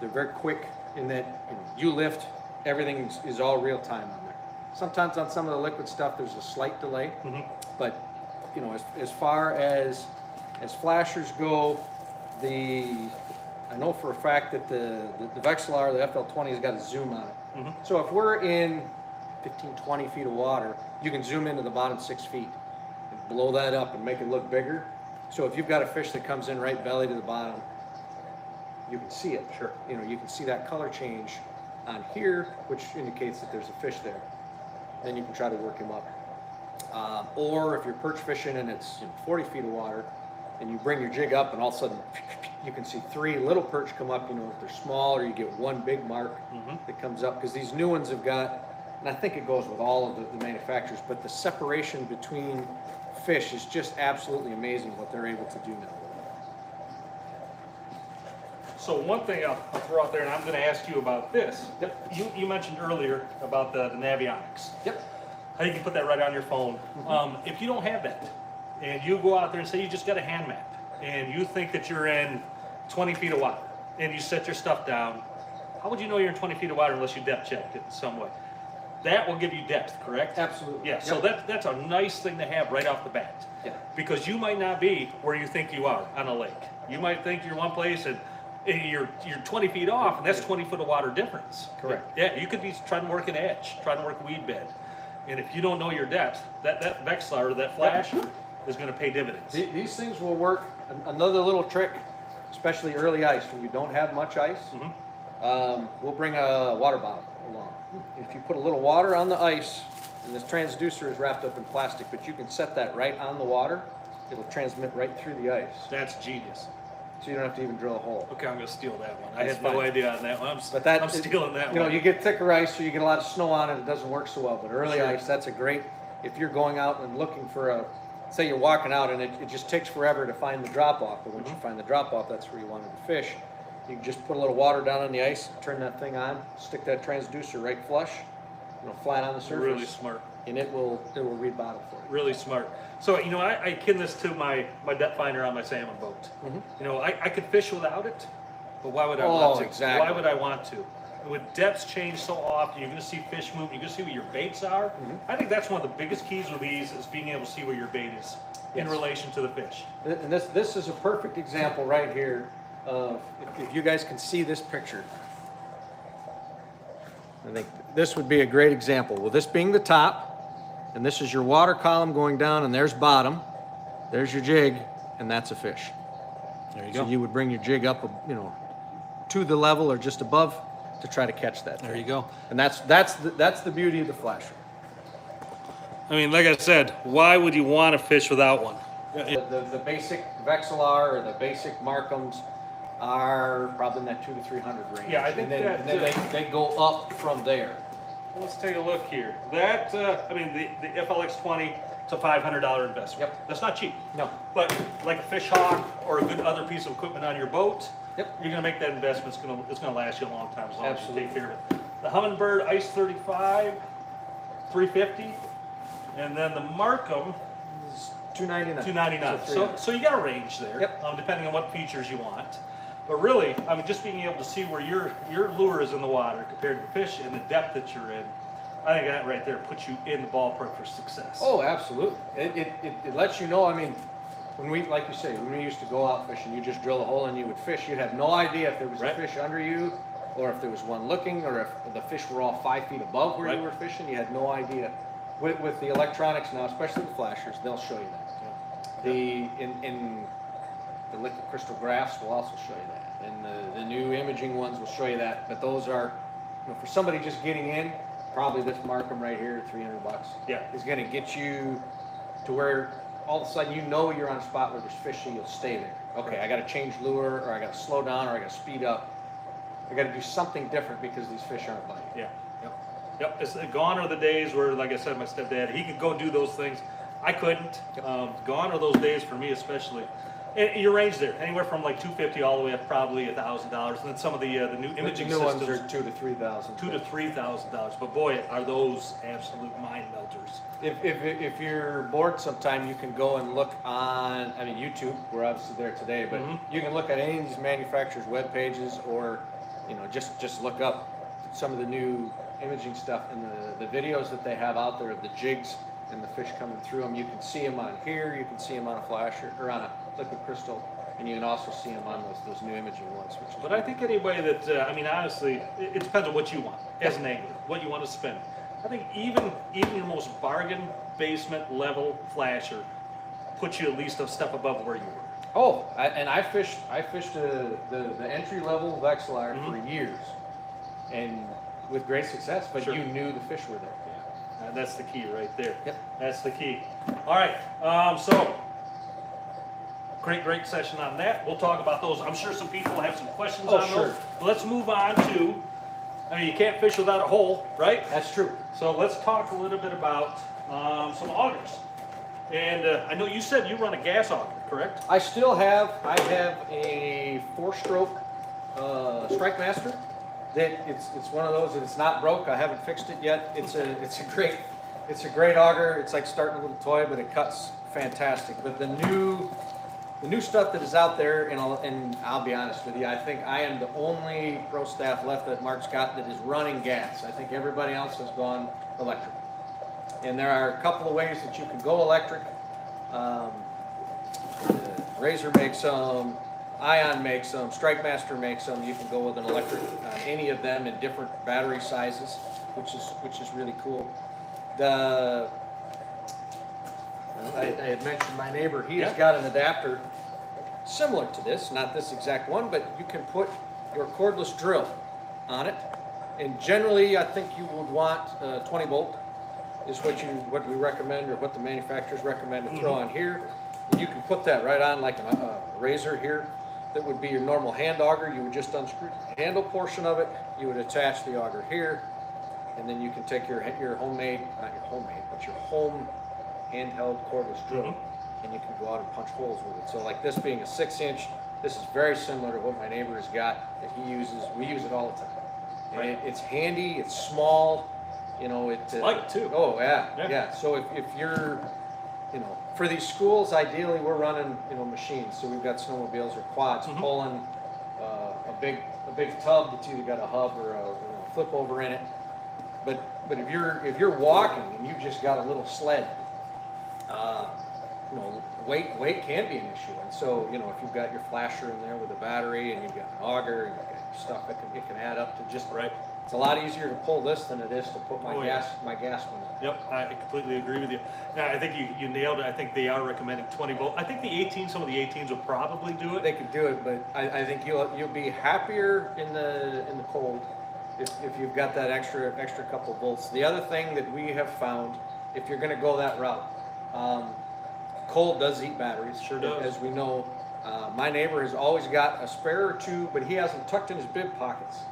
They're very quick in that you lift, everything is all real time on there. Sometimes on some of the liquid stuff, there's a slight delay, but you know, as far as flashers go, I know for a fact that the Vexilar, the FL20, has got a zoom on it. So if we're in 15, 20 feet of water, you can zoom into the bottom 6 feet and blow that up and make it look bigger. So if you've got a fish that comes in right belly to the bottom, you can see it. Sure. You know, you can see that color change on here, which indicates that there's a fish there. Then you can try to work him up. Or if you're perch fishing and it's 40 feet of water, and you bring your jig up, and all of a sudden you can see 3 little perch come up. You know, if they're small, or you get 1 big mark that comes up, because these new ones have got, and I think it goes with all of the manufacturers, but the separation between fish is just absolutely amazing what they're able to do now. So one thing I'll throw out there, and I'm going to ask you about this. Yep. You mentioned earlier about the Navionics. Yep. How you can put that right on your phone. If you don't have that, and you go out there and say you just got a hand map, and you think that you're in 20 feet of water, and you set your stuff down, how would you know you're in 20 feet of water unless you depth checked it in some way? That will give you depth, correct? Absolutely. Yeah, so that's a nice thing to have right off the bat. Yeah. Because you might not be where you think you are on a lake. You might think you're one place and you're 20 feet off, and that's 20 foot of water difference. Correct. Yeah, you could be trying to work an edge, trying to work a weed bed. And if you don't know your depth, that Vexilar or that flash is going to pay dividends. These things will work. Another little trick, especially early ice, when you don't have much ice, we'll bring a water bottle along. If you put a little water on the ice, and this transducer is wrapped up in plastic, but you can set that right on the water, it'll transmit right through the ice. That's genius. So you don't have to even drill a hole. Okay, I'm going to steal that one. I That's had no fine. idea on that one. I'm But stealing that one. You know, you get thicker ice, so you get a lot of snow on it, it doesn't work so well. But early Sure. ice, that's a great, if you're going out and looking for say you're walking out and it just takes forever to find the drop off, but once you find the drop off, that's where you wanted to fish. You can just put a little water down on the ice, turn that thing on, stick that transducer right flush, flat on the surface. Really smart. And it will read bottom for you. Really smart. So, you know, I akin this to my depth finder on my salmon boat. You know, I could fish without it, but why would I want to? Exactly. Why would I want to? With depths change so often, you're going to see fish move, you're going to see where your baits are. I think that's one of the biggest keys with these is being able to see where your bait is in relation to the fish. And this is a perfect example right here of, if you guys can see this picture, I think this would be a great example. With this being the top, and this is your water column going down, and there's bottom, there's your jig, and that's a fish. There you So you would bring your jig up, to the level or just above to try to catch that. There you go. And that's the beauty of the flasher. I mean, like I said, why would you want to fish without one? The basic Vexilar or the basic Markhams are probably in that 200 to 300 range. Yeah, I think and then they go up from there. Let's take a look here. That, I mean, the FLX20, it's a $500 investment. Yep. That's not cheap. No. But like a fish hawk or a good other piece of equipment on your boat, Yep. you're going to make that investment. It's going to last you a long time as long Absolutely. as you take care of it. The Humminbird Ice 35, $350, and then the Markham, $299. $299. So you got a range there, Yep. depending on what features you want. But really, I mean, just being able to see where your lure is in the water compared to the fish and the depth that you're in, I think that right there puts you in the ballpark for success. Oh, absolutely. It lets you know. I mean, when we, like you say, when we used to go out fishing, you just drill a hole and you would fish. You'd have no idea if there was a fish under you, or if there was one looking, or if the fish were all 5 feet above where you were fishing. You had no idea. With the electronics now, especially the flashers, they'll show you that. In the liquid crystal graphs will also show you that, and the new imaging ones will show you that. But those are, for somebody just getting in, probably this Markham right here, $300, Yeah. is going to get you to where all of a sudden you know you're on a spot where there's fish, and you'll stay there. Okay, I got to change lure, or I got to slow down, or I got to speed up. I got to do something different because these fish aren't biting. Yeah. Yep. It's gone are the days where, like I said, my stepdad, he could go do those things. I couldn't. Gone are those days for me, especially. And your range there, anywhere from like $250 all the way up probably $1,000, and then some of the new imaging new systems ones are $2,000 to $3,000. $2,000 to $3,000. But boy, are those absolute mind melters. If you're bored sometime, you can go and look on, I mean, YouTube. We're obviously there today, but you can look at any of these manufacturers' web pages, or just look up some of the new imaging stuff and the videos that they have out there of the jigs and the fish coming through them. You can see them on here, you can see them on a flasher or on a liquid crystal, and you can also see them on those new imaging ones. But I think anybody that, I mean, honestly, it depends on what you want as an angler, what you want to spend. I think even your most bargain basement level flasher puts you at least a step above where you were. Oh, I fished the entry level Vexilar for years, and with great success. But you knew the fish were there. Yeah, that's the key right there. Yep, that's the key. All right, so great session on that. We'll talk about those. I'm sure some people have some questions on those. But let's move on to. I mean, you can't fish without a hole, right? That's true. So let's talk a little bit about some augers. And I know you said you run a gas auger, correct? I have a 4-stroke Strike Master. That it's one of those that it's not broke. I haven't fixed it yet. It's a great auger. It's like starting a little toy, but it cuts fantastic. But the new stuff that is out there, and I'll be honest with you, I think I am the only pro staff left that Mark's got that is running gas. I think everybody else has gone electric. And there are a couple of ways that you can go electric. Razor makes some, Ion makes some, Strike Master makes some. You can go with an electric on any of them in different battery sizes, which is really cool. I had mentioned my neighbor. He has got an adapter similar to this, not this exact one, but you can put your cordless drill on it. And generally, I think you would want 20 volt is what we recommend, or what the manufacturers recommend to throw on here. And you can put that right on like a razor here. That would be your normal hand auger. You would just unscrew the handle portion of it. You would attach the auger here, and then you can take your homemade, not your homemade, but your home handheld cordless drill, and you can go out and punch holes with it. So like this being a 6-inch, this is very similar to what my neighbor has got that he uses. We use it all the time. And it's handy, it's small, it's light too. Oh yeah. So if you're, for these schools, ideally we're running, machines. So we've got snowmobiles or quads pulling a big tub that's either got a hub or a flip over in it. But if you're walking and you've just got a little sled, weight can be an issue. And so if you've got your flasher in there with a battery, and you've got an auger, and you've got your stuff, it can add up to just right. It's a lot easier to pull this than it is to put my gas one in. Yep, I completely agree with you. Now, I think you nailed it. I think they are recommending 20 volt. I think some of the 18s will probably do it. They could do it, but I think you'll be happier in the cold if you've got that extra couple volts. The other thing that we have found, if you're going to go that route, cold does eat batteries. Sure does. As we know, my neighbor has always got a spare or two, but he has them tucked in his bib pockets.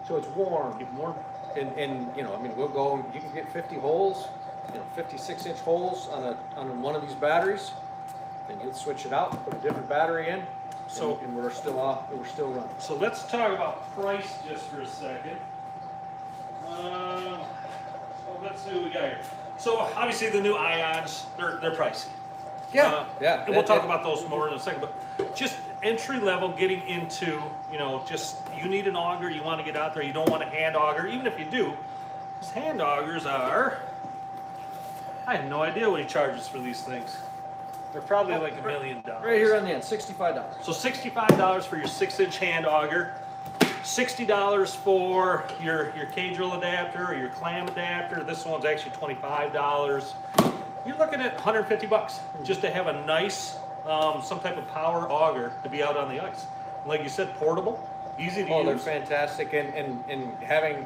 So it's warm. Keep warm. And we'll go, you can get 50 holes, 56-inch holes on one of these batteries, then you'll switch it out, put a different battery in, and we're still running. So let's talk about price just for a second. So let's see what we got here. So obviously the new ions, they're pricey. Yeah. And we'll talk about those more in a second, but just entry level, getting into, you need an auger, you want to get out there, you don't want a hand auger, even if you do, these hand augers are, I have no idea what he charges for these things. They're probably like $1 million. Right here on the end, $65. So $65 for your 6-inch hand auger, $60 for your cage drill adapter or your clam adapter. This one's actually $25. You're looking at $150 just to have a nice, some type of power auger to be out on the ice. Like you said, portable, easy to use. They're fantastic, and having,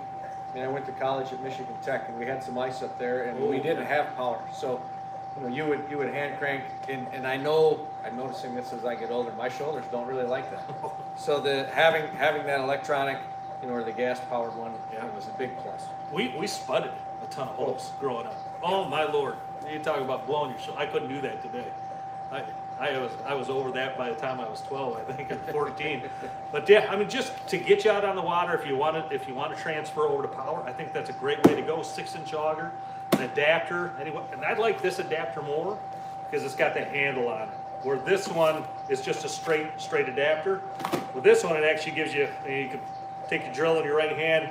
I went to college at Michigan Tech, and we had some ice up there, and we didn't have power. So you would hand crank, and I know I'm noticing this as I get older. My shoulders don't really like that. So having that electronic, or the gas powered one, was a big plus. We spudded a ton of holes growing up. Oh my Lord! You talk about blowing your shoulder. I couldn't do that today. I was over that by the time I was 12, I think, or 14. But yeah, I mean, just to get you out on the water, if you want to transfer over to power, I think that's a great way to go. 6-inch auger, an adapter, and I like this adapter more because it's got the handle on it. Where this one is just a straight adapter. With this one, it actually gives you can take your drill in your right hand,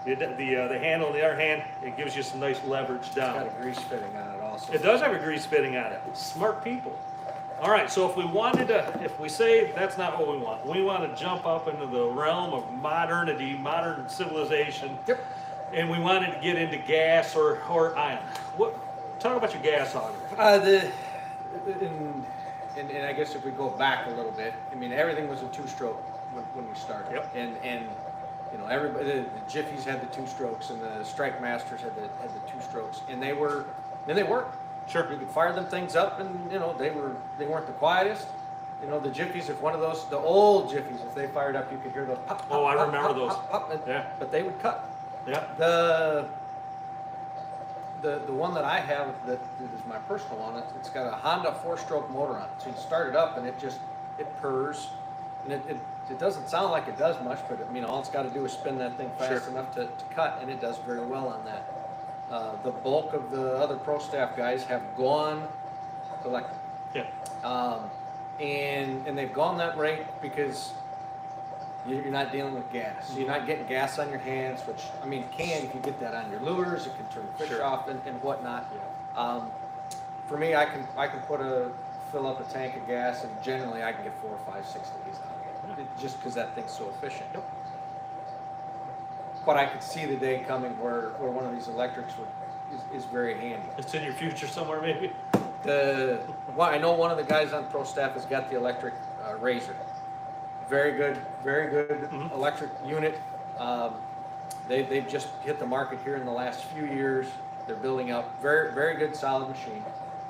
the handle in the other hand. It gives you some nice leverage down. It's got a grease fitting on it also. It does have a grease fitting on it. Smart people. All right, so if we say that's not what we want to jump up into the realm of modernity, modern civilization, Yep. and we wanted to get into gas or ion. Talk about your gas auger. And I guess if we go back a little bit, I mean, everything was a two-stroke when we started. Yep. And everybody, the Jiffies had the 2 strokes, and the Strike Masters had the 2 strokes, and they worked. Sure. You could fire them things up, and they weren't the quietest. The Jiffies, if one of those, the old Jiffies, if they fired up, you could hear those pop. Oh, I remember pop, those. Pop, pop, Yeah. But they would cut. Yeah. The one that I have that is my personal one, it's got a Honda 4-stroke motor on it. So you start it up, and it purrs, and it doesn't sound like it does much, but all it's got to do is spin that thing fast enough to cut, and it does very well on that. The bulk of the other pro staff guys have gone electric. Yeah. And they've gone that rate because you're not dealing with gas. So you're not getting gas on your hands, which, if you get that on your lures, it can turn fish off and whatnot. Yeah. For me, I can fill up a tank of gas, and generally I can get 4, 5, 6 days out of it, just because that thing's so efficient. Yep. But I could see the day coming where one of these electrics is very handy. It's in your future somewhere, maybe. I know one of the guys on pro staff has got the electric Razor. Very good electric unit. They've just hit the market here in the last few years. They're building up very, very good, solid machine.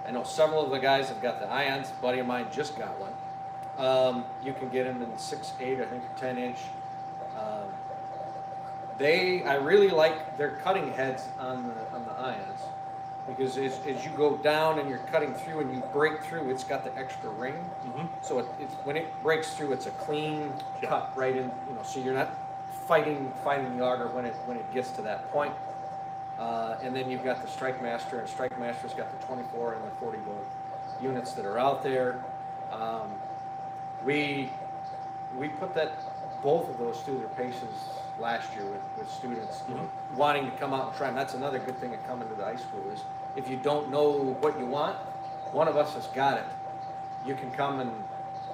I know several of the guys have got the ions. A buddy of mine just got one. You can get them in 6, 8, I think, 10-inch. I really like their cutting heads on the ions, because as you go down and you're cutting through and you break through, it's got the extra ring. Mm-hmm. So when it breaks through, it's a clean cut right in. So you're not fighting the auger when it gets to that point. And then you've got the Strike Master, and Strike Master's got the 24 and the 40 volt units that are out there. We put both of those through their paces last year with students wanting to come out and try them. That's another good thing of coming to the high school is if you don't know what you want, one of us has got it. You can come in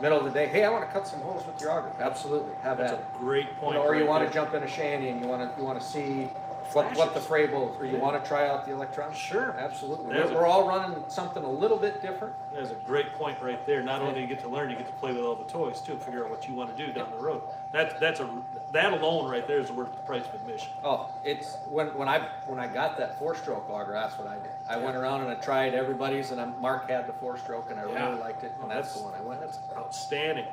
middle of the day. Hey, I want to cut some holes with your auger. Absolutely, have That's that. a great point. Or you right want there. to jump in a shanty and you want to see what the fray bolts, or you want to try out the electronics. Sure. Absolutely. We're all running something a little bit different. That's a great point right there. Not only do you get to learn, you get to play with all the toys too, and figure out what you want to do down the road. That alone right there is worth the price of admission. Oh, it's when I got that 4-stroke auger, that's what I did. I went around and I tried everybody's, and Mark had the 4-stroke, and I really liked it, and that's the one I went. That's outstanding.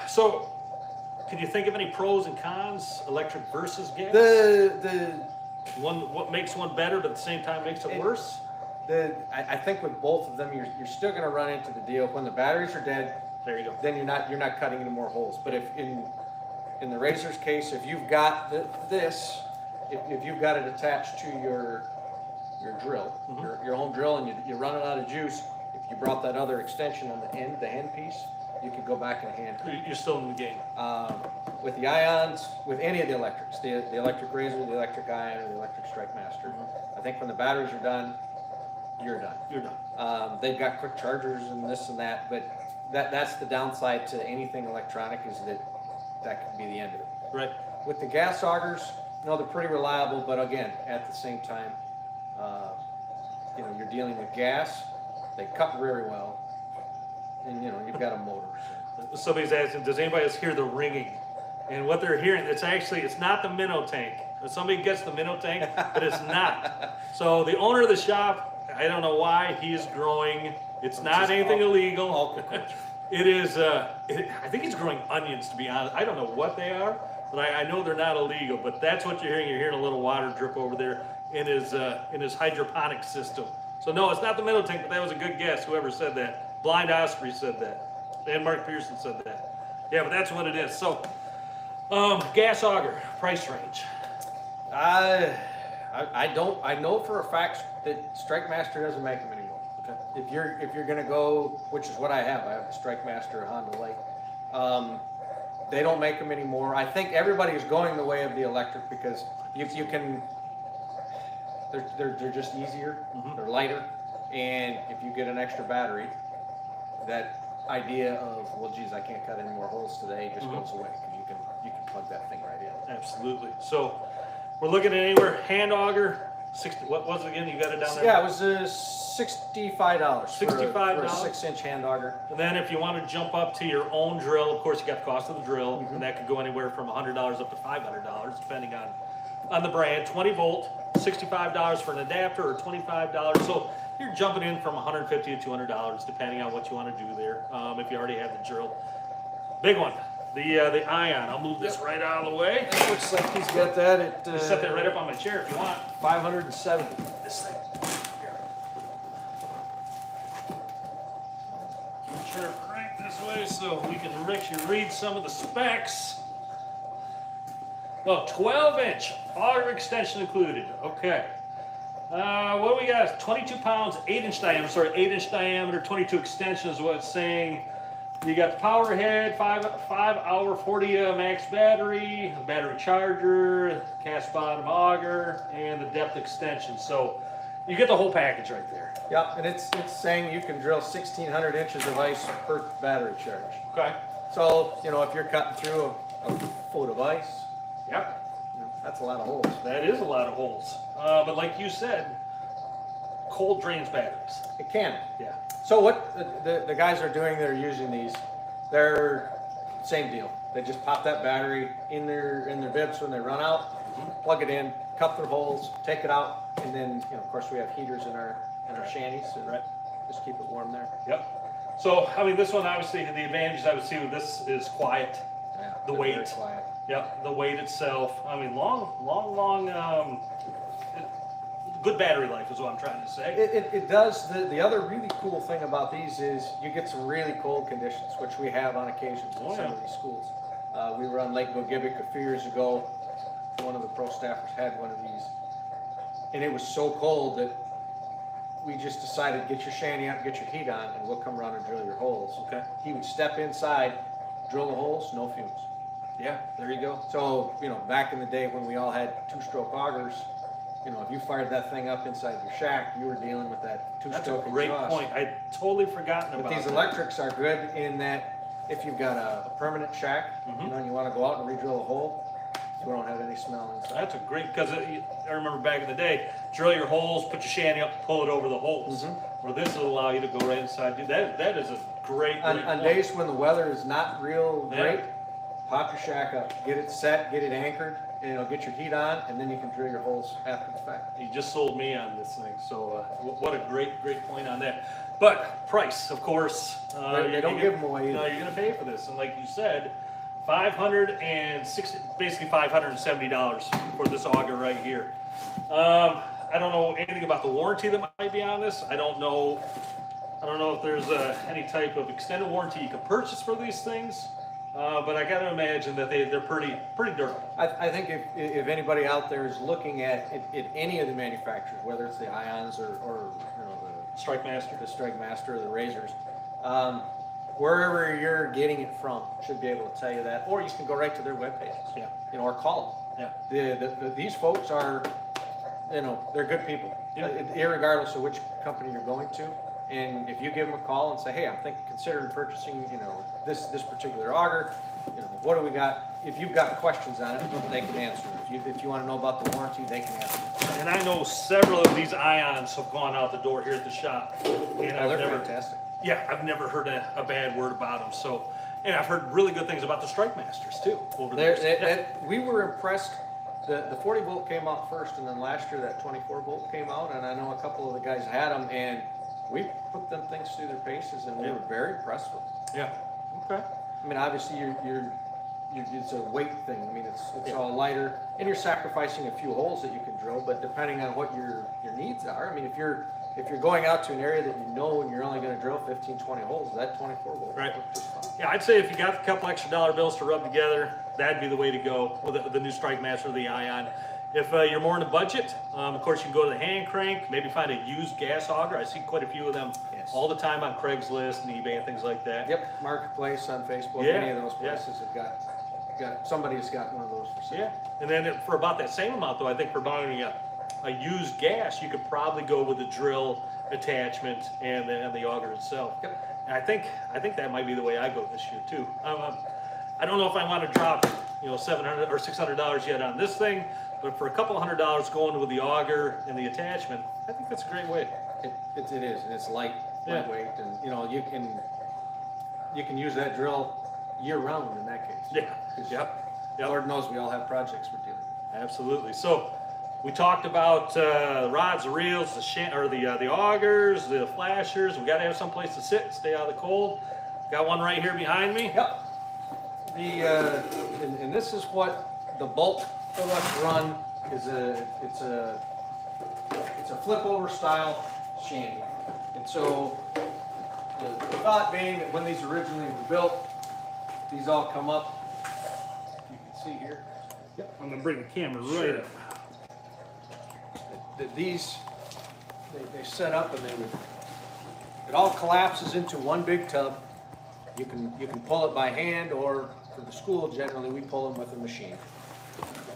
So, can you think of any pros and cons, electric versus gas? What makes one better, but at the same time makes it worse? I think with both of them, you're still going to run into the deal when the batteries are dead. There you go. Then you're not cutting any more holes. But if in the Razor's case, if you've got if you've got it attached to your drill, your home drill, and you run it out of juice, if you brought that other extension on the end piece, you could go back and hand cut. You're still in the game. With the ions, with any of the electrics, the electric Razor, the electric ion, or the electric Strike Master, I think when the batteries are done, you're done. You're done. They've got quick chargers and this and that, but that's the downside to anything electronic, is that could be the end of it. Right. With the gas augers, they're pretty reliable, but again, at the same time, you're dealing with gas. They cut very well, and you've got a motor. So. Somebody's asking, does anybody else hear the ringing? And what they're hearing, it's not the minnow tank. Somebody gets the minnow tank, but it's not. So the owner of the shop I don't know why he is growing. It's not anything illegal. It is. I think he's growing onions, to be honest. I don't know what they are, but I know they're not illegal. But that's what you're hearing. You're hearing a little water drip over there in his hydroponic system. So no, it's not the minnow tank, but that was a good guess. Whoever said that. Blind Osprey said that. And Mark Pearson said that. Yeah, but that's what it is. So, gas auger price range. I know for a fact that Strike Master doesn't make them anymore. Okay. If you're gonna go, which is what I have a Strike Master, a Honda Lake. They don't make them anymore. I think everybody is going the way of the electric because you can. They're just easier. Mm-hmm. They're lighter, and if you get an extra battery, that idea of, well, geez, I can't cut any more holes today just goes away because you can plug that thing right in. Absolutely. So we're looking at anywhere hand auger 60. What was it again? You got it down there? Yeah, it was $65. $65 for a 6-inch hand auger. And then if you want to jump up to your own drill, of course you got the cost of the drill, and that could go anywhere from $100 up to $500 depending on the brand. 20 volt, $65 for an adapter, or $25. So you're jumping in from $150 to $200 depending on what you want to do there. If you already have the drill. Big one, the ion. I'll move this right out of the way. It looks like he's got that at Just set that right up on my chair if you want. 570. This thing. Here. Keep the chair right this way so we can actually read some of the specs. Well, 12-inch auger extension included. Okay. What do we got? 22 pounds, 8-inch diameter. Sorry, 8-inch diameter, 22 extension is what it's saying. You got the power head, 5-hour 40 max battery, battery charger, cast bottom auger, and the depth extension. So you get the whole package right there. Yep, and it's saying you can drill 1,600 inches of ice per battery charge. Okay. So, if you're cutting through a foot of ice, Yep. that's a lot of holes. That is a lot of holes. But like you said, cold drains batteries. It can. Yeah. So what the guys are doing that are using these, they're same deal. They just pop that battery in their bibs when they run out, plug it in, cut their holes, take it out, and then of course we have heaters in our shanties, and just keep it warm there. Yep. So I mean, this one obviously the advantages I would see with this is quiet. Yeah, The they're weight. very quiet. Yep, the weight itself. I mean, long, good battery life is what I'm trying to say. It does. The other really cool thing about these is you get some really cold conditions, which we have on occasion in some of these schools. We were on Lake Gogebic a few years ago. One of the pro staffers had one of these, and it was so cold that we just decided, get your shanty up, get your heat on, and we'll come around and drill your holes. Okay. He would step inside, drill the holes, no fumes. Yeah, there you go. So, back in the day when we all had two-stroke augers, if you fired that thing up inside your shack, you were dealing with that two-stroke That's a great exhaust. point. I'd totally forgotten But about these that. electrics are good in that if you've got a permanent shack, and you want to go out and re-drill a hole, you don't have any smell inside. That's a great, because I remember back in the day, drill your holes, put your shanty up, pull it over the holes. Where this will allow you to go right inside. Dude, that is a great On point. days when the weather is not real great, pop your shack up, get it set, get it anchored, and get your heat on, and then you can drill your holes after the fact. You just sold me on this thing, so what a great point on that. But price, of course. They don't give them away either. No, you're going to pay for this, and like you said, $560, basically $570 for this auger right here. I don't know anything about the warranty that might be on this. I don't know if there's any type of extended warranty you can purchase for these things. But I got to imagine that they're pretty durable. I think if anybody out there is looking at any of the manufacturers, whether it's the Ions or the Strike Master. the Strike Master or the Razors, wherever you're getting it from should be able to tell you that, or you can go right to their webpages. Yeah. Or call them. Yeah. These folks are, they're good people, irregardless of which company you're going to. And if you give them a call and say, hey, I'm considering purchasing, this particular auger, what do we got? If you've got questions on it, they can answer them. If you want to know about the warranty, they can answer them. And I know several of these ions have gone out the door here at the shop. And They're fantastic. Yeah, I've never heard a bad word about them. So, and I've heard really good things about the Strike Masters too. Over the years. We were impressed The 40 bolt came out first, and then last year that 24 bolt came out, and I know a couple of the guys had them, and we put them things through their paces, and we were very impressed with them. Yeah. Okay. I mean, obviously, it's a weight thing. I mean, it's all lighter, and you're sacrificing a few holes that you can drill. But depending on what your needs are, I mean, if you're going out to an area that you know and you're only going to drill 15, 20 holes, that 24 will Right. work just fine. Yeah, I'd say if you got a couple extra dollar bills to rub together, that'd be the way to go with the new Strike Master, the Ion. If you're more in the budget, of course, you can go to the hand crank, maybe find a used gas auger. I see quite a few of them all the time on Craigslist and eBay and things like that. Yep, Marketplace on Facebook, Yeah. any of those places have got somebody's got one of those for sale. Yeah, and then for about that same amount, though, I think for buying a used gas, you could probably go with the drill attachment and the auger itself. Yep. And I think that might be the way I go this year too. I don't know if I want to drop $700 or $600 yet on this thing, but for a couple $100 going with the auger and the attachment, I think that's a great way. It is, and it's lightweight, and you can use that drill year round in that case. Yeah. Yep. Lord knows we all have projects we're dealing with. Absolutely. So we talked about rods, the reels, the augers, the flashers. We got to have some place to sit, stay out of the cold. Got one right here behind me. Yep. And this is what the bulk of us run is it's a flip over style shanty. And so the thought being that when these originally were built, these all come up. You can see here. Yep. I'm gonna bring the camera right up. These they set up and it all collapses into one big tub. You can pull it by hand, or for the school generally we pull them with a machine.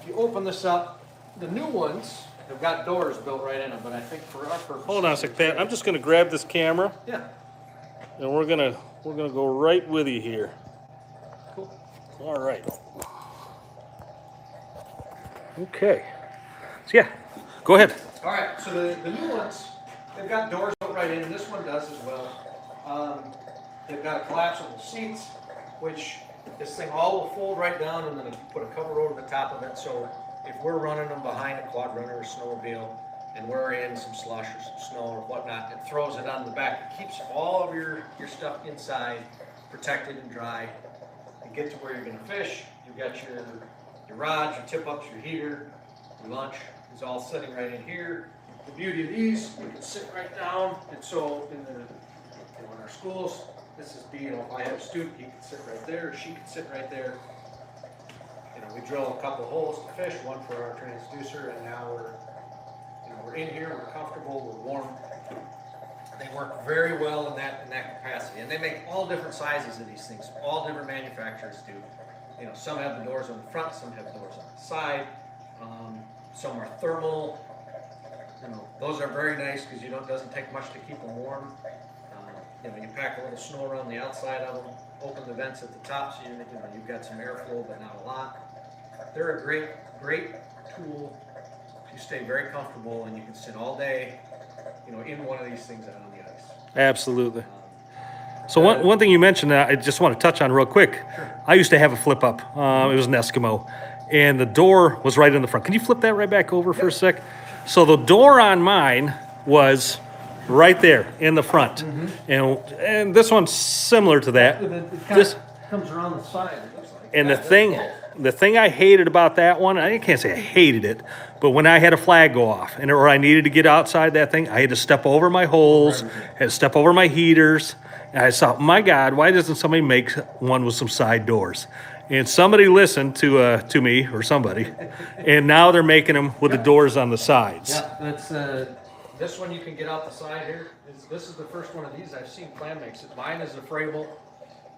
If you open this up, the new ones have got doors built right in them, but I think for our purpose. Hold on a sec, Pat. I'm just gonna grab this camera. Yeah. And we're gonna go right with you here. Cool. All right. Okay. So yeah, go ahead. All right. So the new ones, they've got doors built right in, and this one does as well. They've got collapsible seats, which this thing all will fold right down, and then put a cover over the top of it. So if we're running them behind a quad runner or snowmobile, and we're in some slush or some snow or whatnot, it throws it on the back. It keeps all of your stuff inside, protected and dry. You get to where you're going to fish. You've got your rods, your tip-ups, your heater, your lunch. It's all sitting right in here. The beauty of these, you can sit right down. And so in our schools, this is if I have a student, he can sit right there, or she can sit right there. We drill a couple holes to fish, one for our transducer, and now we're in here, we're comfortable, we're warm. They work very well in that capacity, and they make all different sizes of these things. All different manufacturers do. Some have the doors on the front, some have doors on the side. Some are thermal. Those are very nice because it doesn't take much to keep them warm. You pack a little snow around the outside of them, open the vents at the top so you've got some airflow, but not a lot. They're a great tool. You stay very comfortable, and you can sit all day, in one of these things out on the ice. Absolutely. So one thing you mentioned that I just want to touch on real quick. Sure. I used to have a flip up. It was an Eskimo, and the door was right in the front. Can you flip that right back over for a sec? So the door on mine was right there in the front, and this one's similar to that. This comes around the side. It looks like. And the thing I hated about that one, I can't say I hated it, but when I had a flag go off or I needed to get outside that thing, I had to step over my holes, had to step over my heaters, and I thought, my God, why doesn't somebody make one with some side doors? And somebody listened to me or somebody, and now they're making them with the doors on the sides. Yeah, that's this one you can get out the side here. This is the first one of these I've seen Clam makes it. Mine is a Frable,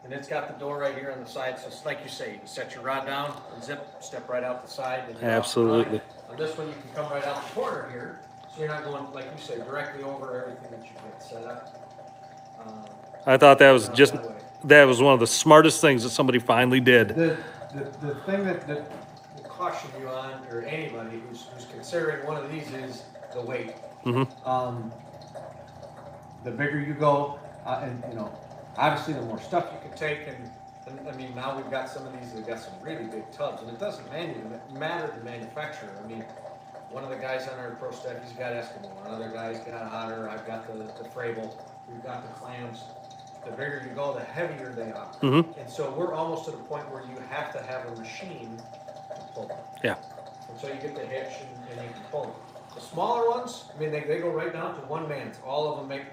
and it's got the door right here on the side. So it's like you say, you can set your rod down and step right out the side. And absolutely. On this one, you can come right out the corner here, so you're not going, like you say, directly over everything that you get set up. I thought that was one of the smartest things that somebody finally did. The thing that will caution you on, or anybody who's considering one of these, is the weight. Mm-hmm. The bigger you go, and obviously the more stuff you can take, and And I mean, now we've got some of these that got some really big tubs, and it doesn't matter the manufacturer. I mean, one of the guys on our pro staff, he's got Eskimo. Another guy's got Otter. I've got the Frable. We've got the clams. The bigger you go, the heavier they are. Mm-hmm. And so we're almost to the point where you have to have a machine to pull them. Yeah. And so you get the hitch and you can pull them. The smaller ones, I mean, they go right down to one man. All of them make,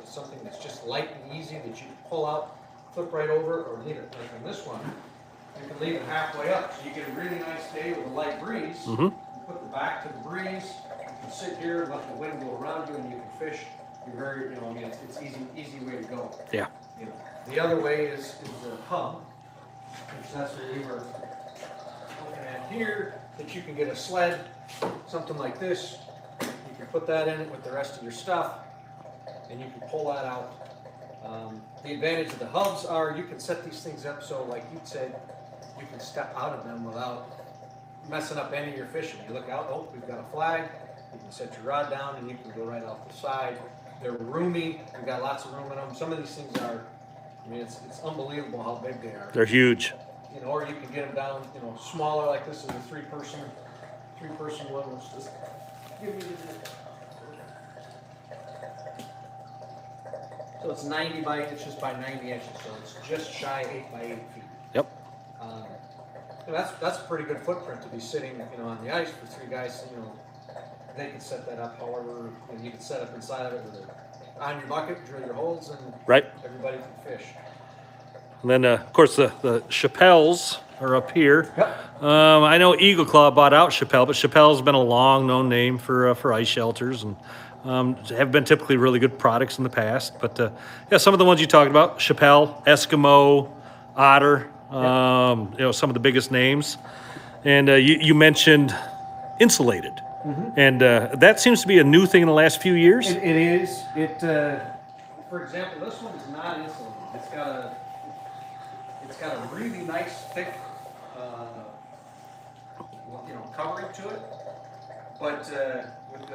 something that's just light and easy that you can pull out, flip right over, or leave it. Like on this one, you can leave it halfway up. So you get a really nice day with a light breeze. Mm-hmm. You put the back to the breeze. You can sit here and let the wind go around you, and you can fish. You're very, it's easy way to go. Yeah. The other way is the hub, which that's what we were looking at here, that you can get a sled, something like this. You can put that in it with the rest of your stuff, and you can pull that out. The advantage of the hubs are you can set these things up so, like you said, you can step out of them without messing up any of your fishing. You look out, oh, we've got a flag. You can set your rod down, and you can go right off the side. They're roomy. We've got lots of room in them. Some of these things are, it's unbelievable how big they are. They're huge. Or you can get them down, smaller, like this is a three-person one. Let's just give me so it's 90 by inches by 90 inches, so it's just shy 8 by 8 feet. Yep. That's a pretty good footprint to be sitting, on the ice for three guys. They can set that up however you can set up inside of it with on your bucket, drill your holes, and right. Everybody can fish. And then, of course, the Chappelles are up here. Yep. I know Eagle Claw bought out Chappelle, but Chappelle's been a long-known name for ice shelters and have been typically really good products in the past. But yeah, some of the ones you talked about: Chappelle, Eskimo, Otter. Some of the biggest names. And you mentioned insulated. Mm-hmm. And that seems to be a new thing in the last few years. It is. For example, this one is not insulated. It's got a really nice thick, covering to it. But with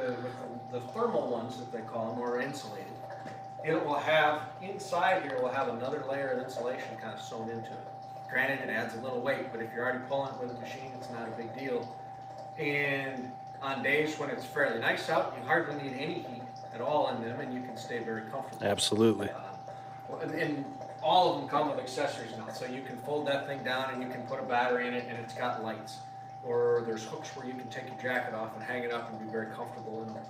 the thermal ones that they call them, or insulated, it will have inside here. Will have another layer of insulation kind of sewn into it. Granted, it adds a little weight, but if you're already pulling it with a machine, it's not a big deal. And on days when it's fairly nice out, you hardly need any heat at all in them, and you can stay very comfortable. Absolutely. And all of them come with accessories now, so you can fold that thing down and you can put a battery in it, and it's got lights. Or there's hooks where you can take your jacket off and hang it up and be very comfortable in them.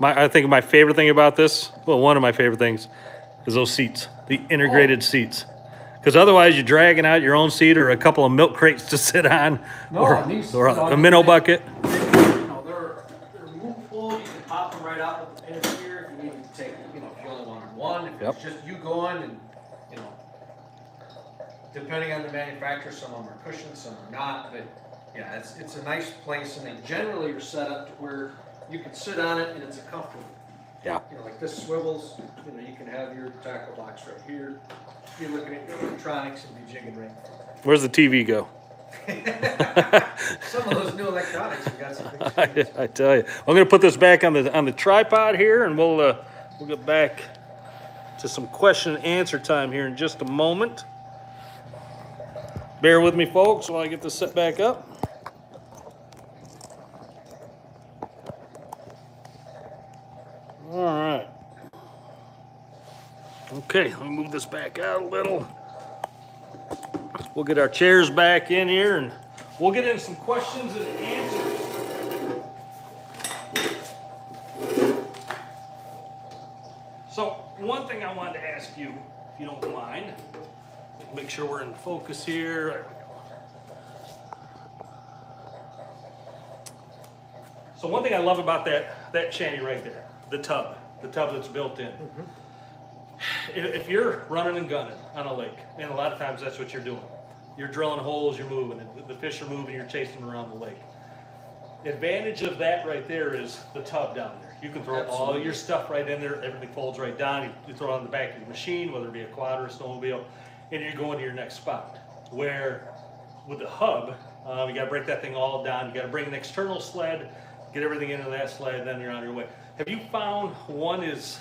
I think my favorite thing about this, well, one of my favorite things, is those seats, the integrated seats. Because otherwise you're dragging out your own seat or a couple of milk crates to sit on, or a minnow bucket. They're movable. You can pop them right out with the pins here. If you need to take, if you only wanted one, if it's just you going, and depending on the manufacturer, some of them are cushioned, some are not. But yeah, it's a nice place, and they generally are set up to where you can sit on it and it's a comfortable. Yeah. Like this swivels. You can have your tackle box right here. You're looking at your electronics and be jigging right. Where's the TV go? Some of those new electronics have got some big screens. I tell you, I'm going to put this back on the tripod here, and we'll get back to some question and answer time here in just a moment. Bear with me, folks, while I get this set back up. All right. Okay, let me move this back out a little. We'll get our chairs back in here, and we'll get into some questions and answers. So, one thing I wanted to ask you, if you don't mind, make sure we're in focus here. There we go. So one thing I love about that shanty right there, the tub that's built in. Mm-hmm. If you're running and gunning on a lake, and a lot of times that's what you're doing, you're drilling holes, you're moving, the fish are moving, you're chasing them around the lake. The advantage of that right there is the tub down there. You can throw all your stuff right in there, everything folds right down, you throw it on the back of your machine, whether it be a quad or a snowmobile, and you're going to your next spot. Where with the hub, you got to break that thing all down, you got to bring an external sled, get everything into that sled, then you're on your way. Have you found one is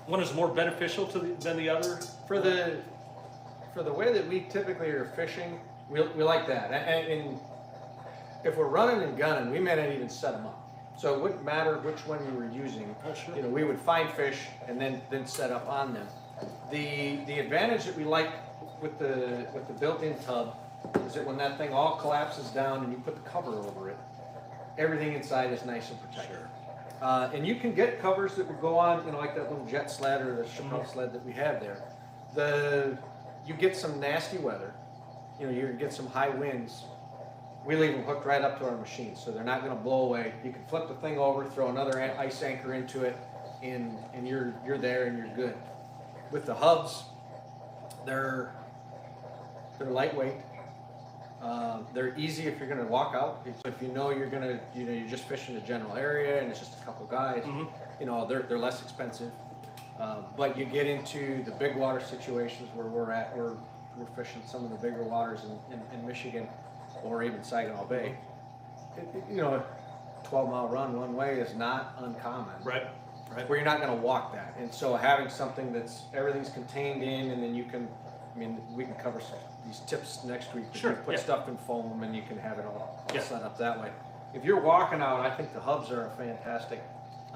more beneficial than the other? for the way that we typically are fishing, we like that. And if we're running and gunning, we may not even set them up. So it wouldn't matter which one you were using. Oh, sure. You know, we would find fish and then set up on them. The advantage that we like with the built-in tub is that when that thing all collapses down and you put the cover over it, everything inside is nice and protected. Sure. And you can get covers that would go on, you know, like that little jet sled or the Chappelle sled that we have there. You get some nasty weather, you know, you get some high winds. We leave them hooked right up to our machine, so they're not going to blow away. You can flip the thing over, throw another ice anchor into it, and you're there and you're good. With the hubs, they're lightweight. They're easy if you're going to walk out. If you know you're just fishing a general area and it's just a couple guys, you know, they're less expensive. But you get into the big water situations where we're fishing some of the bigger waters in Michigan or even Saginaw Bay. You know, a 12-mile run one way is not uncommon. Right. Where you're not going to walk that. And so having something everything's contained in, and then you can, I mean, we can cover these tips next week. Sure, You put yeah. stuff in foam and you can have it all Yeah. set up that way. If you're walking out, I think the hubs are fantastic.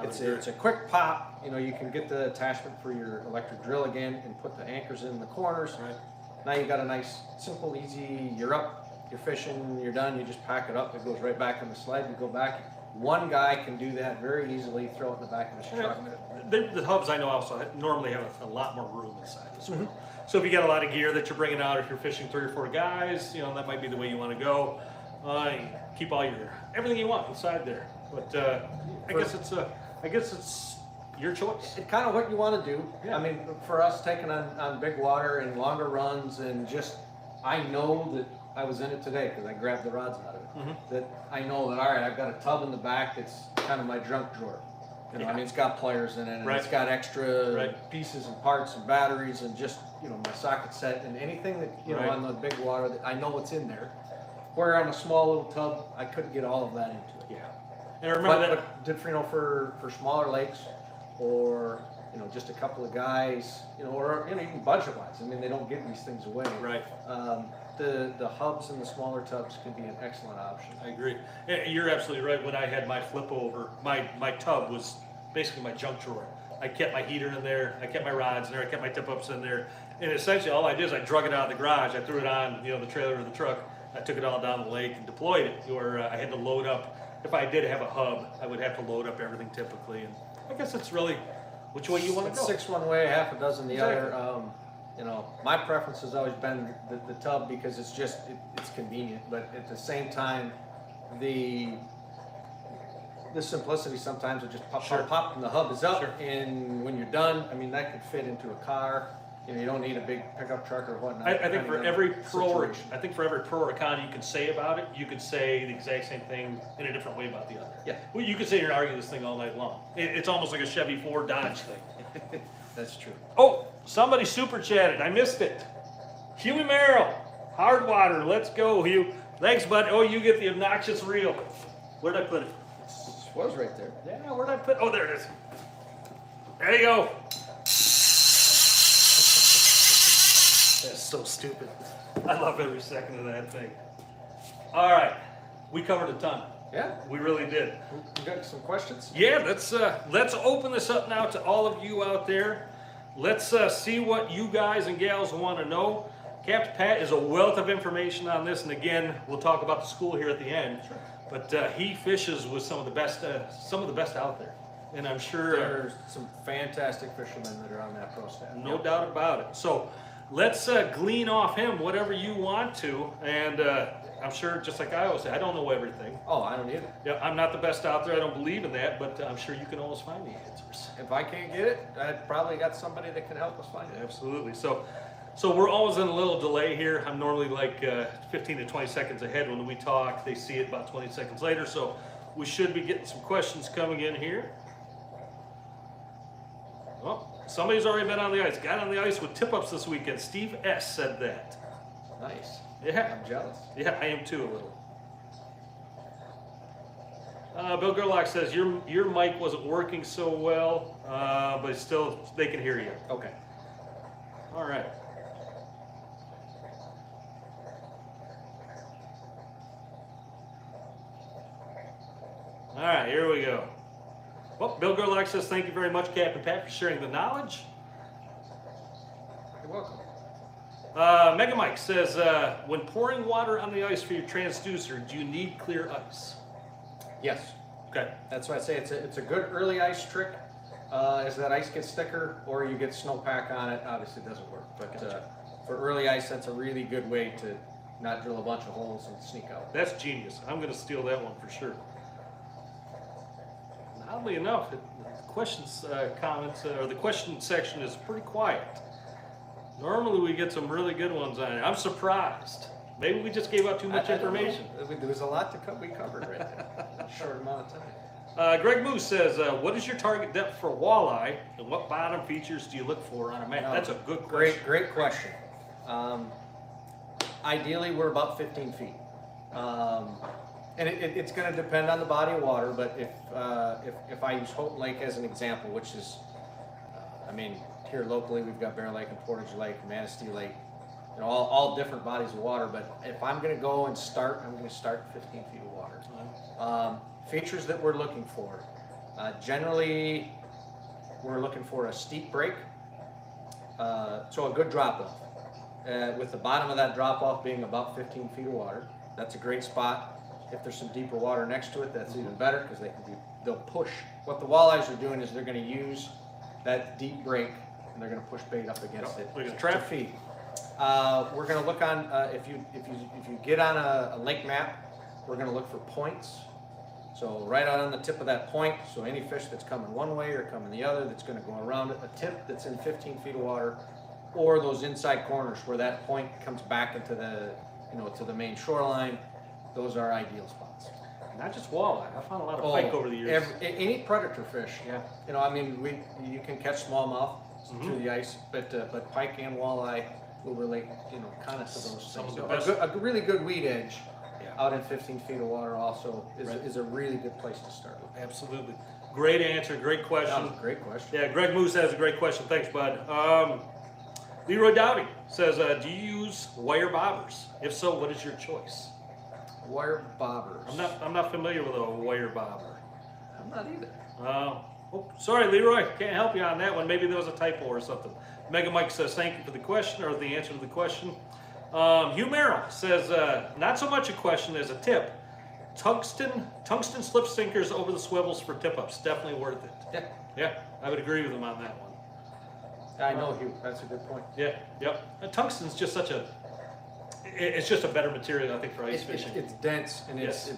It's a quick pop. You know, you can get the attachment for your electric drill again and put the anchors in the corners. Right. Now you got a nice, simple, easy, you're up, you're fishing, you're done, you just pack it up, it goes right back on the sled, you go back. One guy can do that very easily, throw it in the back of his truck. The hubs I know also normally have a lot more room inside as well. So if you got a lot of gear that you're bringing out, if you're fishing 3 or 4 guys, you know, that might be the way you want to go. Keep everything you want inside there. But I guess it's your choice. It's kind of what you want to do. Yeah. I mean, for us taking on big water and longer runs and just, I know that I was in it today because I grabbed the rods out of it. That I know that, all right, I've got a tub in the back that's kind of my junk drawer. You know, I mean, it's got pliers in it and it's got extra pieces and parts and batteries and just, you know, my socket set and anything that, you know, on the big water that I know what's in there. Where on a small little tub, I couldn't get all of that into it. Yeah. And I remember for smaller lakes or, you know, just a couple of guys, you know, or, you know, even budget-wise. I mean, they don't give these things away. Right. The hubs and the smaller tubs can be an excellent option. I agree. You're absolutely right. When I had my flip over, my tub was basically my junk drawer. I kept my heater in there, I kept my rods in there, I kept my tip-ups in there. And essentially all I did is I drug it out of the garage, I threw it on, you know, the trailer of the truck, I took it all down the lake and deployed it. Or I had to load up, if I did have a hub, I would have to load up everything typically. And I guess it's really which way you want to go. 6 one way, half a dozen the Exactly. other. You know, my preference has always been the tub because it's just, it's convenient, but at the same time, the simplicity sometimes will just pop and the hub is up, and when you're done, I mean, that could fit into a car. You know, you don't need a big pickup truck or whatnot. I think for every pro or situation. con you can say about it, you could say the exact same thing in a different way about the other. Yeah. Well, you could say you're arguing this thing all night long. It's almost like a Chevy Ford Dodge thing. That's true. Oh, somebody super chatted. I missed it. Huey Merrill, hard water. Let's go, Hugh. Thanks, bud. Oh, you get the obnoxious reel. Where'd I put it? It was right there. Yeah, where'd I put? Oh, there it is. There you go. That's so stupid. I love every second of that thing. All right, we covered a ton. Yeah. We really did. You got some questions? Yeah, let's open this up now to all of you out there. Let's see what you guys and gals want to know. Capt. Pat is a wealth of information on this, and again, we'll talk about the school here at the end. Sure. But he fishes with some of the best out there, and I'm sure There's some fantastic fishermen that are on that pro staff. no doubt about it. So let's glean off him whatever you want to, and I'm sure, just like I always say, I don't know everything. Oh, I don't either. Yeah, I'm not the best out there. I don't believe in that, but I'm sure you can always find the answers. If I can't get it, I've probably got somebody that can help us find it. Absolutely. So we're always in a little delay here. I'm normally like 15 to 20 seconds ahead when we talk. They see it about 20 seconds later. So we should be getting some questions coming in here. Well, somebody's already been on the ice. Got on the ice with tip-ups this weekend. Steve S. said that. Nice. Yeah. I'm jealous. Yeah, I am too a little. Bill Gerlach says your mic wasn't working so well, but still they can hear you. Okay. All right. All right, here we go. Well, Bill Gerlach says, thank you very much, Captain Pat, for sharing the knowledge. You're welcome. Mega Mike says, when pouring water on the ice for your transducer, do you need clear ice? Yes. Okay. That's why I say it's a good early ice trick. As that ice gets thicker or you get snowpack on it, obviously it doesn't work. But for early ice, that's a really good way to not drill a bunch of holes and sneak out. That's genius. I'm going to steal that one for sure. And oddly enough, the questions, comments, or the question section is pretty quiet. Normally we get some really good ones on it. I'm surprised. Maybe we just gave out too much information. There was a lot we covered right there in a short amount of time. Greg Moose says, what is your target depth for walleye, and what bottom features do you look for on a map? That's a good question. Great question. Ideally, we're about 15 feet. And it's going to depend on the body of water, but if I use Houghton Lake as an example, which is, I mean, here locally we've got Bear Lake and Portage Lake, Manistee Lake, you know, all different bodies of water, but if I'm going to go and start, I'm going to start 15 feet of water. Features that we're looking for. Generally, we're looking for a steep break, so a good drop off. With the bottom of that drop off being about 15 feet of water, that's a great spot. If there's some deeper water next to it, that's even better because they'll push. What the walleyes are doing is they're going to use that deep break and they're going to push bait up against it to feed. We're going to look on if you get on a lake map, we're going to look for points. So right out on the tip of that point, so any fish that's coming one way or coming the other, that's going to go around it, a tip that's in 15 feet of water, or those inside corners where that point comes back into the, to the main shoreline. Those are ideal spots. Not just walleye. I found a lot of pike over the years. Any predator fish. Yeah. I mean, you can catch smallmouth through the ice, but pike and walleye will relate, kind of to those things. So a really good weed edge. Out in 15 feet of water also is a really good place to start with. Absolutely. Great answer, great question. That was a great question. Yeah, Greg Moose has a great question. Thanks, bud. Leroy Dowdy says, do you use wire bobbers? If so, what is your choice? Wire bobbers. I'm not familiar with a wire bobber. I'm not either. Oh, sorry, Leroy. Can't help you on that one. Maybe there was a typo or something. Mega Mike says, thank you for the question, or the answer to the question. Hugh Merrill says, not so much a question as a tip. Tungsten slip sinkers over the swivels for tip-ups. Definitely worth it. Yeah, I would agree with him on that one. I know, Hugh. That's a good point. Yeah, yep. And tungsten's just it's just a better material, I think, for ice fishing. It's dense, and it's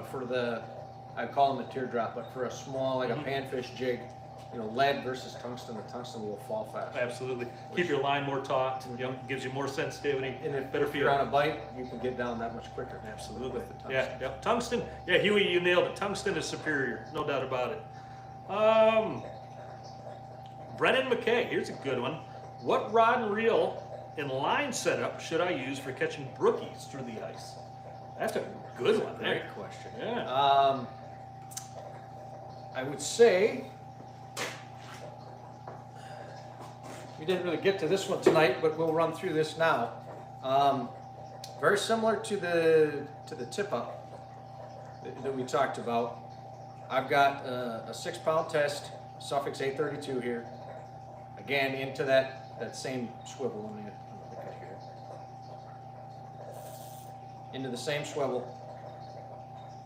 for the, I call them a teardrop, but for a small, like a panfish jig, lead versus tungsten, the tungsten will fall fast. Absolutely. Keep your line more taut, gives you more sensitivity. And if you're on a bite, you can get down that much quicker. Absolutely. With the tungsten. Yeah, tungsten. Yeah, Huey, you nailed it. Tungsten is superior, no doubt about it. Brennan McKay, here's a good one. What rod and reel and line setup should I use for catching brookies through the ice? That's a good one. Great question. Yeah. I would say, we didn't really get to this one tonight, but we'll run through this now. Very similar to the tip-up that we talked about. I've got a 6-pound test, Suffix 832 here. Again, into that same swivel. Let me look at here. Into the same swivel.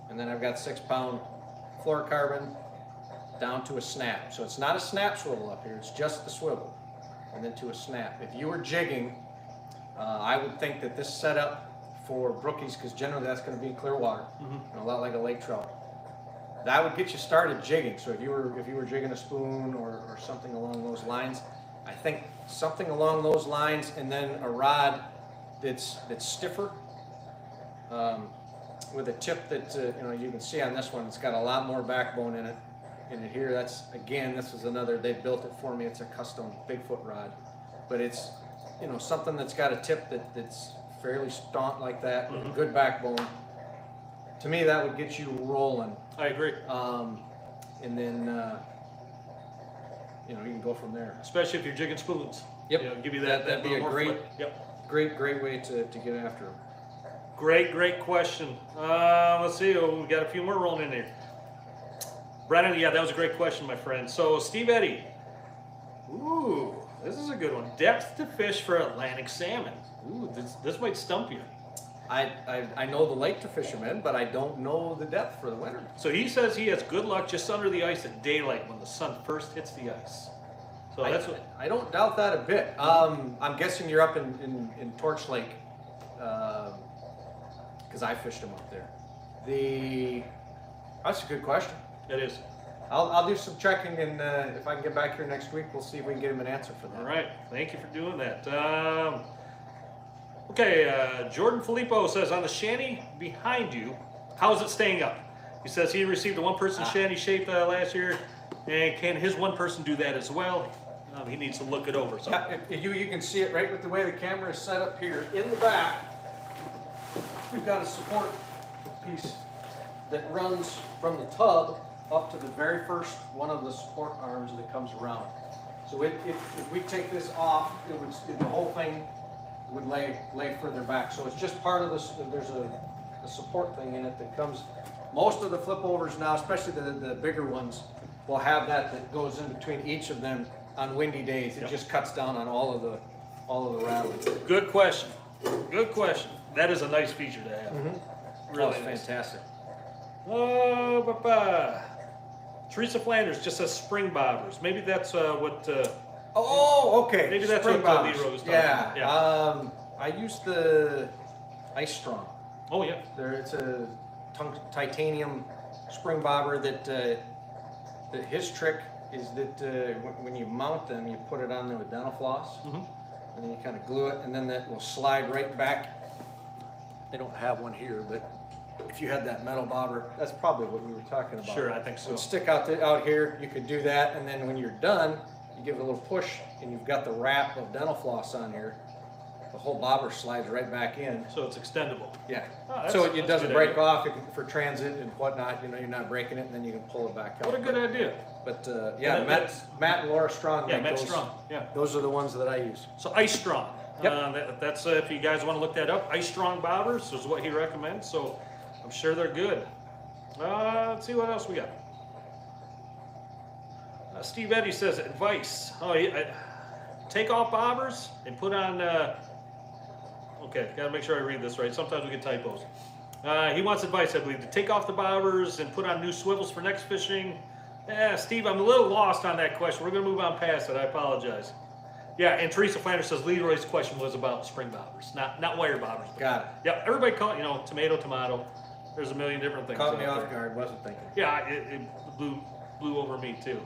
And then I've got 6-pound fluorocarbon down to a snap. So it's not a snap swivel up here, it's just the swivel. And then to a snap. If you were jigging, I would think that this setup for brookies, because generally that's going to be in clear water, a lot like a lake trout. That would get you started jigging. So if you were jigging a spoon or something along those lines, I think something along those lines, and then a rod that's stiffer, with a tip that you can see on this one. It's got a lot more backbone in it. And here, this is another, they built it for me. It's a custom Bigfoot rod, but it's, something that's got a tip that's fairly staunch like that, with a good backbone. To me, that would get you rolling. I agree. And then, you can go from there. Especially if you're jigging spoons. Yep. Give you that. That'd be a great, great way to get after them. Great question. Let's see. We got a few more rolling in here. Brennan, yeah, that was a great question, my friend. So, Steve Eddy. Ooh, this is a good one. Depth to fish for Atlantic salmon. Ooh, this might stump you. I know the lake to fish them in, but I don't know the depth for the winter. So he says he has good luck just under the ice at daylight when the sun first hits the ice. So that's what I don't doubt that a bit. I'm guessing you're up in Torch Lake, because I fished them up there. That's a good question. it is. I'll do some checking, and if I can get back here next week, we'll see if we can get him an answer for that. All right, thank you for doing that. Okay, Jordan Filippo says, on the shanty behind you, how is it staying up? He says he received a one-person shanty shape last year, and can his one person do that as well? He needs to look it over. So. Yeah, if you can see it right with the way the camera is set up here. In the back, we've got a support piece that runs from the tub up to the very first one of the support arms that comes around. So if we take this off, the whole thing would lay further back. So it's just part of this. There's a support thing in it that comes. Most of the flip overs now, especially the bigger ones, will have that goes in between each of them on windy days. It just cuts down on all of the rattling. Good question. Good question. That is a nice feature to have. Really nice. Fantastic. Teresa Flanders just says spring bobbers. Maybe that's what. Oh, okay. Maybe that's Spring what bobbers. Leroy was talking about. Yeah. I used the Ice Strong. Oh yeah. It's a titanium spring bobber that his trick is that when you mount them, you put it on there with dental floss, and then you kind of glue it, and then that will slide right back. They don't have one here, but if you had that metal bobber, that's probably what we were talking about. Sure, I think so. It would stick out here, you could do that, and then when you're done, you give it a little push, and you've got the wrap of dental floss on here. The whole bobber slides right back in. So it's extendable. Yeah. Oh, so it doesn't break idea. off for transit and whatnot. You know, you're not breaking it, and then you can pull it back out. What a good idea. But yeah, Matt and Laura Strong. Yeah, Matt those, Strong. Yeah. Those are the ones that I use. So Ice Strong. Yep. That's if you guys want to look that up. Ice Strong bobbers is what he recommends. So I'm sure they're good. Let's see what else we got. Steve Eddy says advice. Take off bobbers and put on. Okay, gotta make sure I read this right. Sometimes we get typos. He wants advice, I believe, to take off the bobbers and put on new swivels for next fishing. Yeah, Steve, I'm a little lost on that question. We're gonna move on past it. I apologize. Yeah, and Teresa Flanders says Leroy's question was about spring bobbers, not wire bobbers. Got it. Yeah, everybody call it, tomato. There's a million different things. Caught me out off there. guard. Wasn't thinking. Yeah, it blew over me too.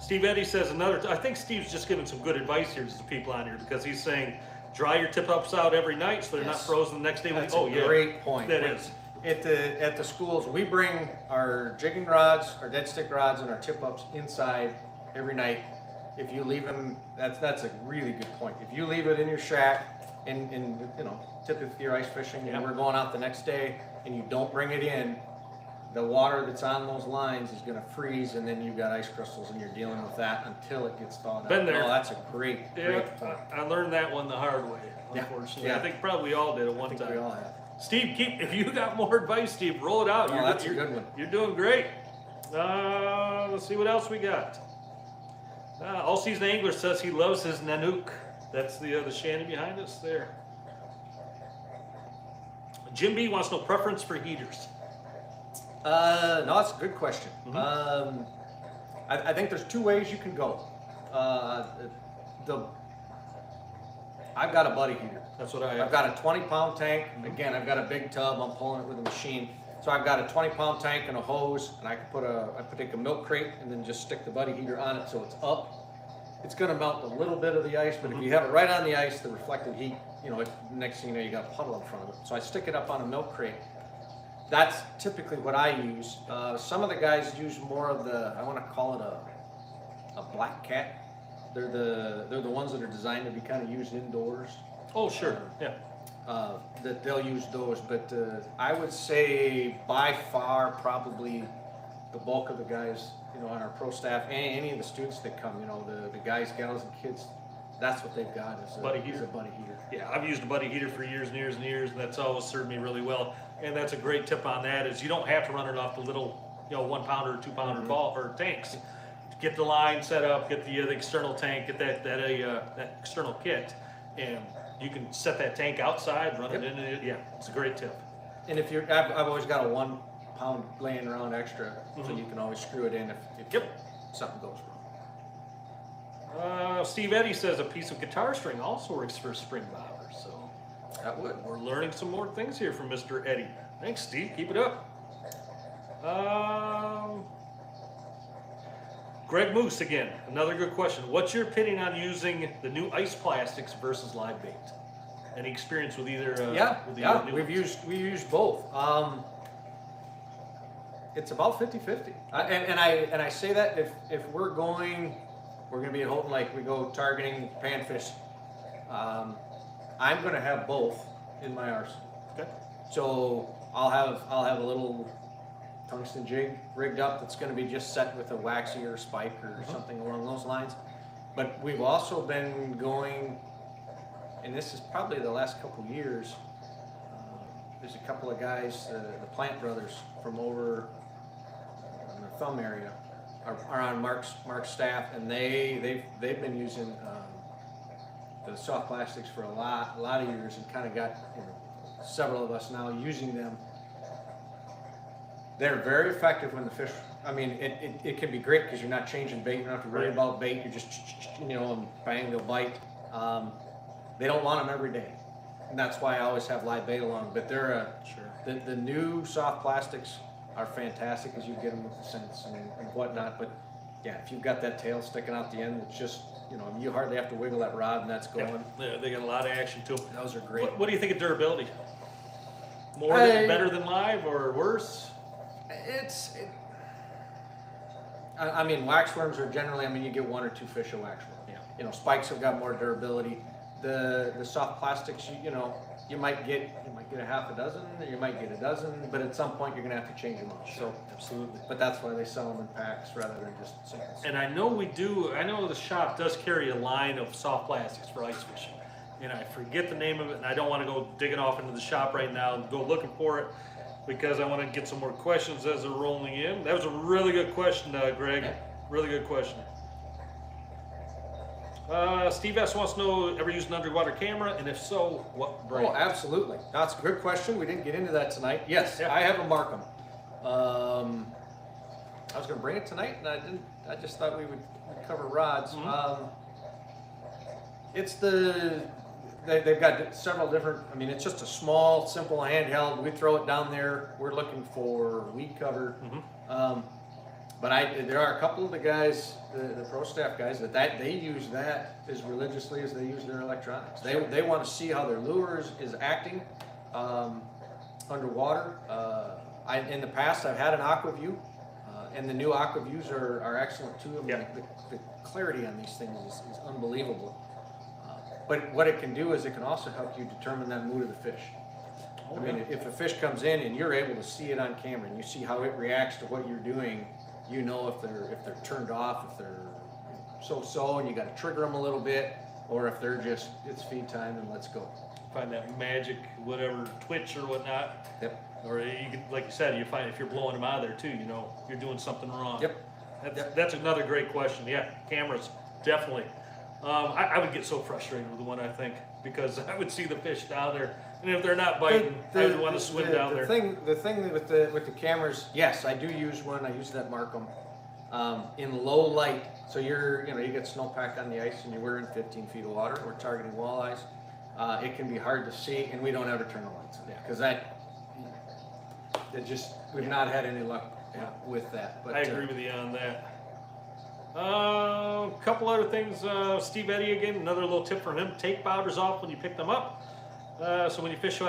Steve Eddy says I think Steve's just giving some good advice here to the people on here because he's saying dry your tip-ups out every night so they're not frozen the next day. That's a great point. That is. At the schools, we bring our jigging rods, our dead stick rods, and our tip-ups inside every night. If you leave them, that's a really good point. If you leave it in your shack and typically you're ice fishing and we're going out the next day and you don't bring it in, the water that's on those lines is going to freeze, and then you've got ice crystals, and you're dealing with that until it gets thawed out. Been there. Oh, that's a great point. I learned that one the hard way, unfortunately. Yeah. I think probably we all did at one I think time. we all have. Steve, if you got more advice, Steve, roll it out. Oh, that's a good one. You're doing great. Let's see what else we got. All Season Angler says he loves his Nanook. That's the shanty behind us there. Jim B wants no preference for heaters. No, that's a good question. I think there's two ways you can go. I've got a buddy heater. That's what I've got a 20-pound tank. Again, I've got a big tub. I'm pulling it with a machine. So I've got a 20-pound tank and a hose, and I can take a milk crate and then just stick the buddy heater on it so it's up. It's going to melt a little bit of the ice, but if you have it right on the ice, the reflected heat, next thing you know, you got a puddle in front of it. So I stick it up on a milk crate. That's typically what I use. Some of the guys use more of I want to call it a black cat. They're the ones that are designed to be kind of used indoors. Oh, sure, yeah. That they'll use those, but I would say by far probably the bulk of the guys, on our pro staff, any of the students that come, the guys, gals, and kids, That's what they've got is Buddy is heater. a buddy heater. Yeah, I've used a buddy heater for years and years and years, and that's always served me really well. And that's a great tip on that is you don't have to run it off the little, 1 pounder or 2 pounder ball or tanks. Get the line set up, get the external tank, get that external kit, and you can set that tank outside, run it in it. Yeah, it's a great tip. And if you're, I've always got a 1 pound laying around extra, so you can always screw it in if something goes wrong. Steve Eddy says a piece of guitar string also works for spring bobbers. So That would. we're learning some more things here from Mr. Eddy. Thanks, Steve. Keep it up. Greg Moose again. Another good question. What's your opinion on using the new ice plastics versus live bait? Any experience with either? New we used both. It's about 50-50. And I say that if we're going to be at Houghton Lake, we go targeting panfish. I'm going to have both in my arsenal. Okay. So I'll have a little tungsten jig rigged up that's going to be just set with a waxier spike or something along those lines. But we've also been going, and this is probably the last couple years. There's a couple of guys, the Plant brothers from over in the Thumb area, are on Mark's staff, and they've been using the soft plastics for a lot of years, and kind of got several of us now using them. They're very effective when the fish. I mean, it can be great because you're not changing bait. You don't have to worry about bait. You're just and bang, they'll bite. They don't want them every day, and that's why I always have live bait along. But they're the new soft plastics are fantastic as you get them with the scents and whatnot. But yeah, if you've got that tail sticking out the end, it's just you hardly have to wiggle that rod and that's going. Yeah, they got a lot of action to them. Those are great. What do you think of durability? Better than live or worse? I mean, waxworms are generally. I mean, you get 1 or 2 fish a waxworm. Yeah. Spikes have got more durability. The soft plastics, you might get a half a dozen, or you might get a dozen, but at some point you're gonna have to change them out. So Absolutely. but that's why they sell them in packs rather than just singles. And I know the shop does carry a line of soft plastics for ice fishing. And I forget the name of it, and I don't want to go digging off into the shop right now and go looking for it because I want to get some more questions as they're rolling in. That was a really good question, Greg. Yeah. Really good question. Steve S. wants to know, ever used an underwater camera? And if so, what brand? Oh, absolutely. That's a good question. We didn't get into that tonight. Yes, Yeah. I have a Markham. I was going to bring it tonight, and I didn't. I just thought we would cover rods. It's they've got several different. I mean, it's just a small, simple handheld. We throw it down there. We're looking for weed cover. But there are a couple of the guys, the pro staff guys, that they use that as religiously as they use their electronics. They want to see how their lure is acting underwater. In the past, I've had an AquaView, and the new AquaViews are excellent too. I mean, the clarity on these things is unbelievable. But what it can do is it can also help you determine that mood of the fish. I mean, if a fish comes in and you're able to see it on camera and you see how it reacts to what you're doing, you know if they're turned off, if they're so and you got to trigger them a little bit, or if they're just it's feed time and let's go. Find that magic, whatever twitch or whatnot. Yep. Or you can, like you said, you find if you're blowing them out of there too, you're doing something wrong. Yep. That's another great question. Yeah, cameras definitely. I would get so frustrated with the one I think because I would see the fish down there, and if they're not biting, I would want to swim down there. The thing with the cameras, yes, I do use one. I use that Markham in low light. So you get snowpack on the ice and you're in 15 feet of water. We're targeting walleyes. It can be hard to see, and we don't ever turn the lights on because we've not had any luck with that. But I agree with you on that. A couple other things. Steve Eddy again, another little tip from him: take bobbers off when you pick them up. So when you fish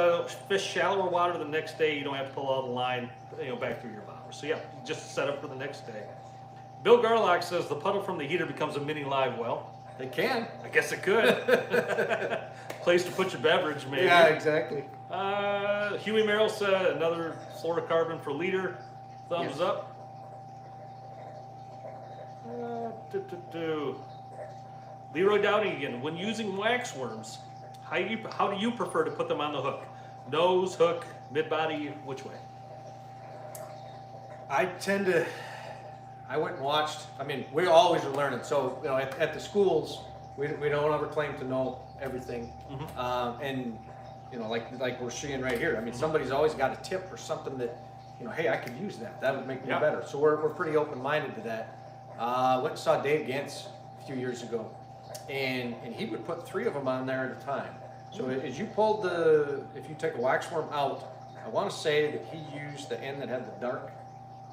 shallower water the next day, you don't have to pull all the line, back through your bobbers. So yeah, just set up for the next day. Bill Garlock says the puddle from the heater becomes a mini live well. It can. I guess it could. Place to put your beverage, maybe. Yeah, exactly. Huey Merrill said another fluorocarbon for leader. Thumbs up. Leroy Downing again. When using wax worms, how do you prefer to put them on the hook? Nose, hook, mid-body, which way? I went and watched, I mean, we always are learning. So, you know, at the schools, we don't ever claim to know everything. And, you know, like we're seeing right here, I mean, somebody's always got a tip or something that, you know, hey, I could use that. That would make me better. So we're pretty open-minded to that. Went and saw Dave Gantz a few years ago, and he would put 3 of them on there at a time. So as you pulled if you take a wax worm out, I want to say that he used the end that had the dark,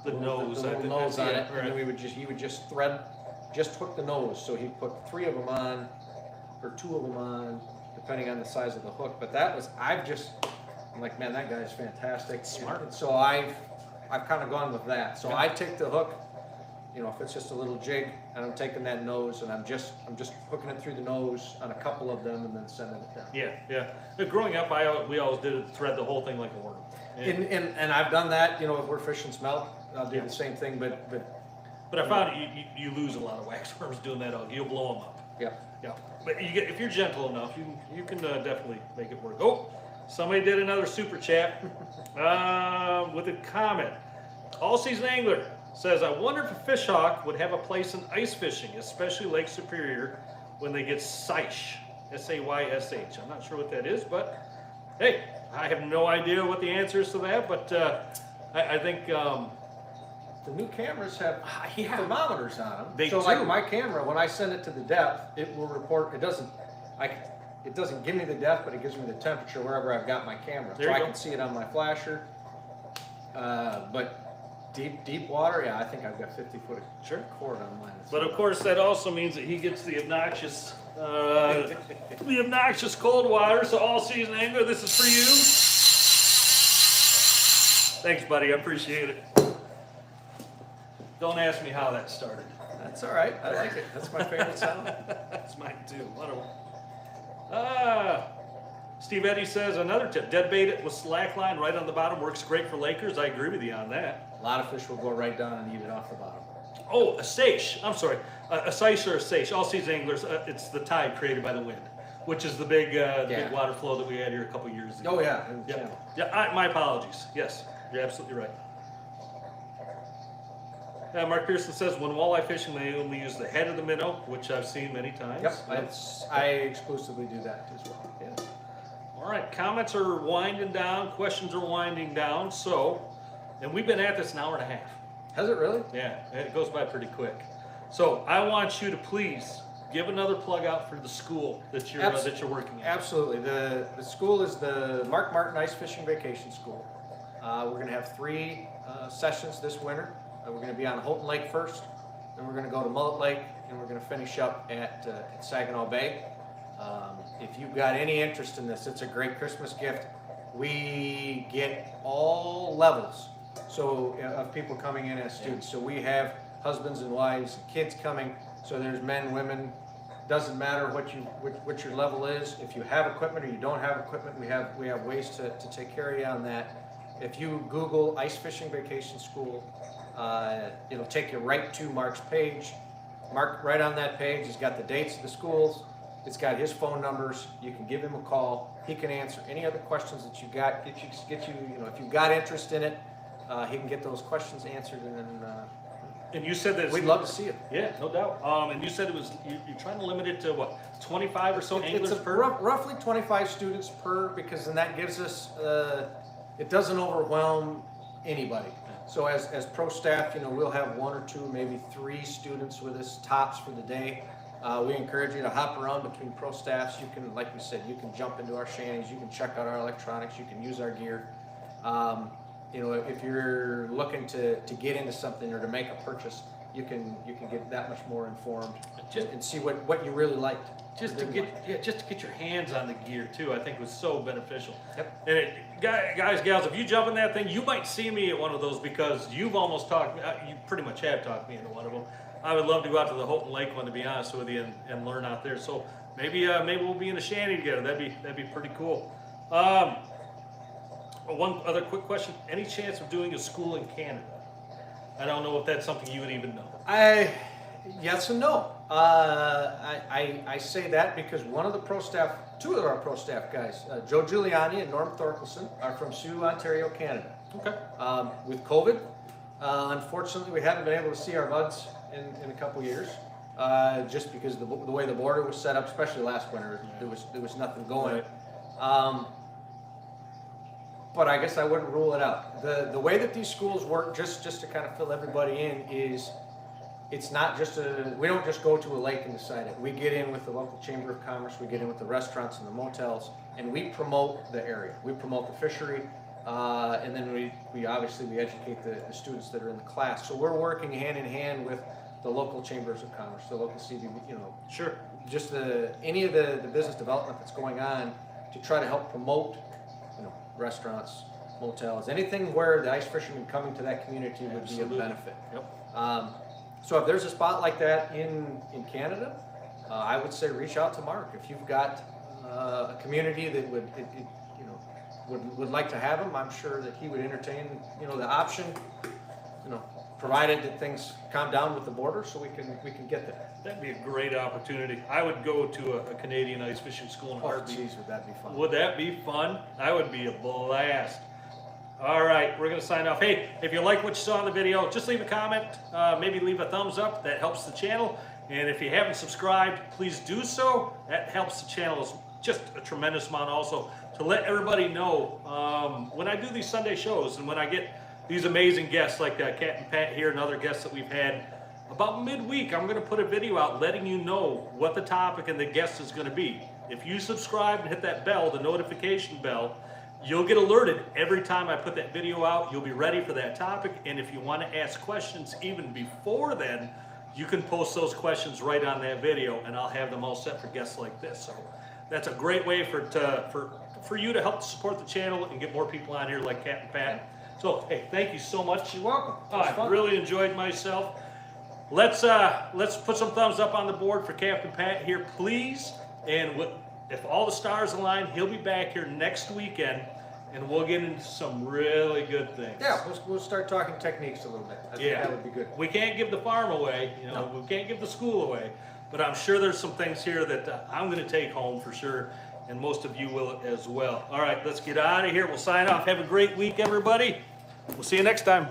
The nose, the I little think nose that's on it, it, and then he would just hook the nose. So he put 3 of them on, or 2 of them on, depending on the size of the hook. But I'm like, man, that guy's fantastic. Smart. And so I've kind of gone with that. So I take the hook, you know, if it's just a little jig, and I'm taking that nose, and I'm just hooking it through the nose on a couple of them, and then sending it down. Yeah. Growing up, we always did it, thread the whole thing like a worm. And I've done that, you know, if we're fishing smelt, I'll do the same thing, But I found you lose a lot of wax worms doing that. You'll blow them up. yeah. Yeah. But if you're gentle enough, you can definitely make it work. Oh, somebody did another super chat with a comment. All Season Angler says, I wonder if a fish hawk would have a place in ice fishing, especially Lake Superior, when they get Saysh, S-A-Y-S-H. I'm not sure what that is, but hey, I have no idea what the answer is to that, but I think... The new cameras have thermometers on them. They so do. like my camera, when I send it to the depth, it will report, it doesn't give me the depth, but it gives me the temperature wherever I've got my camera. There so you I go. can see it on my flasher. But deep water, yeah, I think I've got 50-foot cord on mine. But of course, that also means that he gets the obnoxious cold water. So All Season Angler, this is for you. Thanks, buddy. I appreciate it. Don't ask me how that started. That's all right. I like it. That's my favorite sound. That's mine too. Steve Eddy says, another tip, dead bait with slack line right on the bottom works great for Lakers. I agree with you on that. A lot of fish will go right down and eat it off the bottom. Oh, a seiche. I'm sorry. A seiche or a seiche. All Season Anglers, it's the tide created by the wind, which is the big water flow that we had here a couple years ago. Oh, yeah. My apologies. Yes, you're absolutely right. Mark Pearson says, when walleye fishing, they only use the head of the minnow, which I've seen many times. Yep, I exclusively do that as well. Yeah. All right, comments are winding down, questions are winding down, and we've been at this an hour and a half. Has it really? Yeah, it goes by pretty quick. So I want you to please give another plug out for the school that you're working at. Absolutely. The school is the Mark Martin Ice Fishing Vacation School. We're going to have 3 sessions this winter. We're going to be on Houghton Lake first, then we're going to go to Mullet Lake, and we're going to finish up at Saginaw Bay. If you've got any interest in this, it's a great Christmas gift. We get all levels of people coming in as students. So we have husbands and wives and kids coming. So there's men, women. Doesn't matter what your level is. If you have equipment or you don't have equipment, we have ways to take care of you on that. If you Google Ice Fishing Vacation School, it'll take you right to Mark's page. Mark, right on that page, has got the dates of the schools. It's got his phone numbers. You can give him a call. He can answer any other questions that you got. Get you. If you've got interest in it, he can get those questions answered, and then. And you said that we'd love to see it. Yeah, no doubt. And you said you're trying to limit it to what, 25 or so anglers per? Roughly 25 students per, because then that gives us. It doesn't overwhelm anybody. So as pro staff, we'll have 1 or 2, maybe 3 students with us tops for the day. We encourage you to hop around between pro staffs. You can, like we said, you can jump into our shanties, you can check out our electronics, you can use our gear. If you're looking to get into something or to make a purchase, you can get that much more informed and see what you really liked. Just to get your hands on the gear too, I think was so beneficial. Yep. And guys, gals, if you jump in that thing, you might see me at one of those, because you've almost talked. You pretty much have talked me into one of them. I would love to go out to the Houghton Lake one, to be honest with you, and learn out there. So maybe we'll be in a shanty together. That'd be pretty cool. One other quick question: any chance of doing a school in Canada? I don't know if that's something you would even know. Yes and no. I say that because one of the pro staff, two of our pro staff guys, Joe Giuliani and Norm Thorkelson, are from Sioux, Ontario, Canada. Okay. With COVID, unfortunately, we haven't been able to see our buds in a couple years, just because the way the border was set up, especially last winter, there was nothing going. Right. But I guess I wouldn't rule it out. The way that these schools work, just to kind of fill everybody in, is it's not just we don't just go to a lake and decide it. We get in with the local chamber of commerce, we get in with the restaurants and the motels, and we promote the area. We promote the fishery, and then we obviously educate the students that are in the class. So we're working hand in hand with the local chambers of commerce, the local CB, Sure. just any of the business development that's going on to try to help promote, restaurants, motels, anything where the ice fishermen coming to that community would Absolutely. be of benefit. Yep. So if there's a spot like that in Canada, I would say reach out to Mark. If you've got a community that would like to have him, I'm sure that he would entertain the option. Provided that things calm down with the border, so we can get there. That'd be a great opportunity. I would go to a Canadian ice fishing school in a Oh, heartbeat. geez, would that be fun? Would that be fun? That would be a blast. All right, we're going to sign off. Hey, if you like what you saw in the video, just leave a comment. Maybe leave a thumbs up. That helps the channel. And if you haven't subscribed, please do so. That helps the channel just a tremendous amount also to let everybody know when I do these Sunday shows and when I get these amazing guests like Capt. Pat here and other guests that we've had. About midweek, I'm going to put a video out letting you know what the topic and the guest is going to be. If you subscribe and hit that bell, the notification bell, you'll get alerted every time I put that video out. You'll be ready for that topic. And if you want to ask questions even before then, you can post those questions right on that video, and I'll have them all set for guests like this. So that's a great way for you to help support the channel and get more people on here like Capt. Pat. So, hey, thank you so much. You're welcome. I really enjoyed myself. Let's put some thumbs up on the board for Capt. Pat here, please. And if all the stars align, he'll be back here next weekend, and we'll get into some really good things. Yeah, we'll start talking techniques a little bit. I think that would be good. We can't give the farm away, No. We can't give the school away, but I'm sure there's some things here that I'm going to take home for sure, and most of you will as well. All right, let's get out of here. We'll sign off. Have a great week, everybody. We'll see you next time.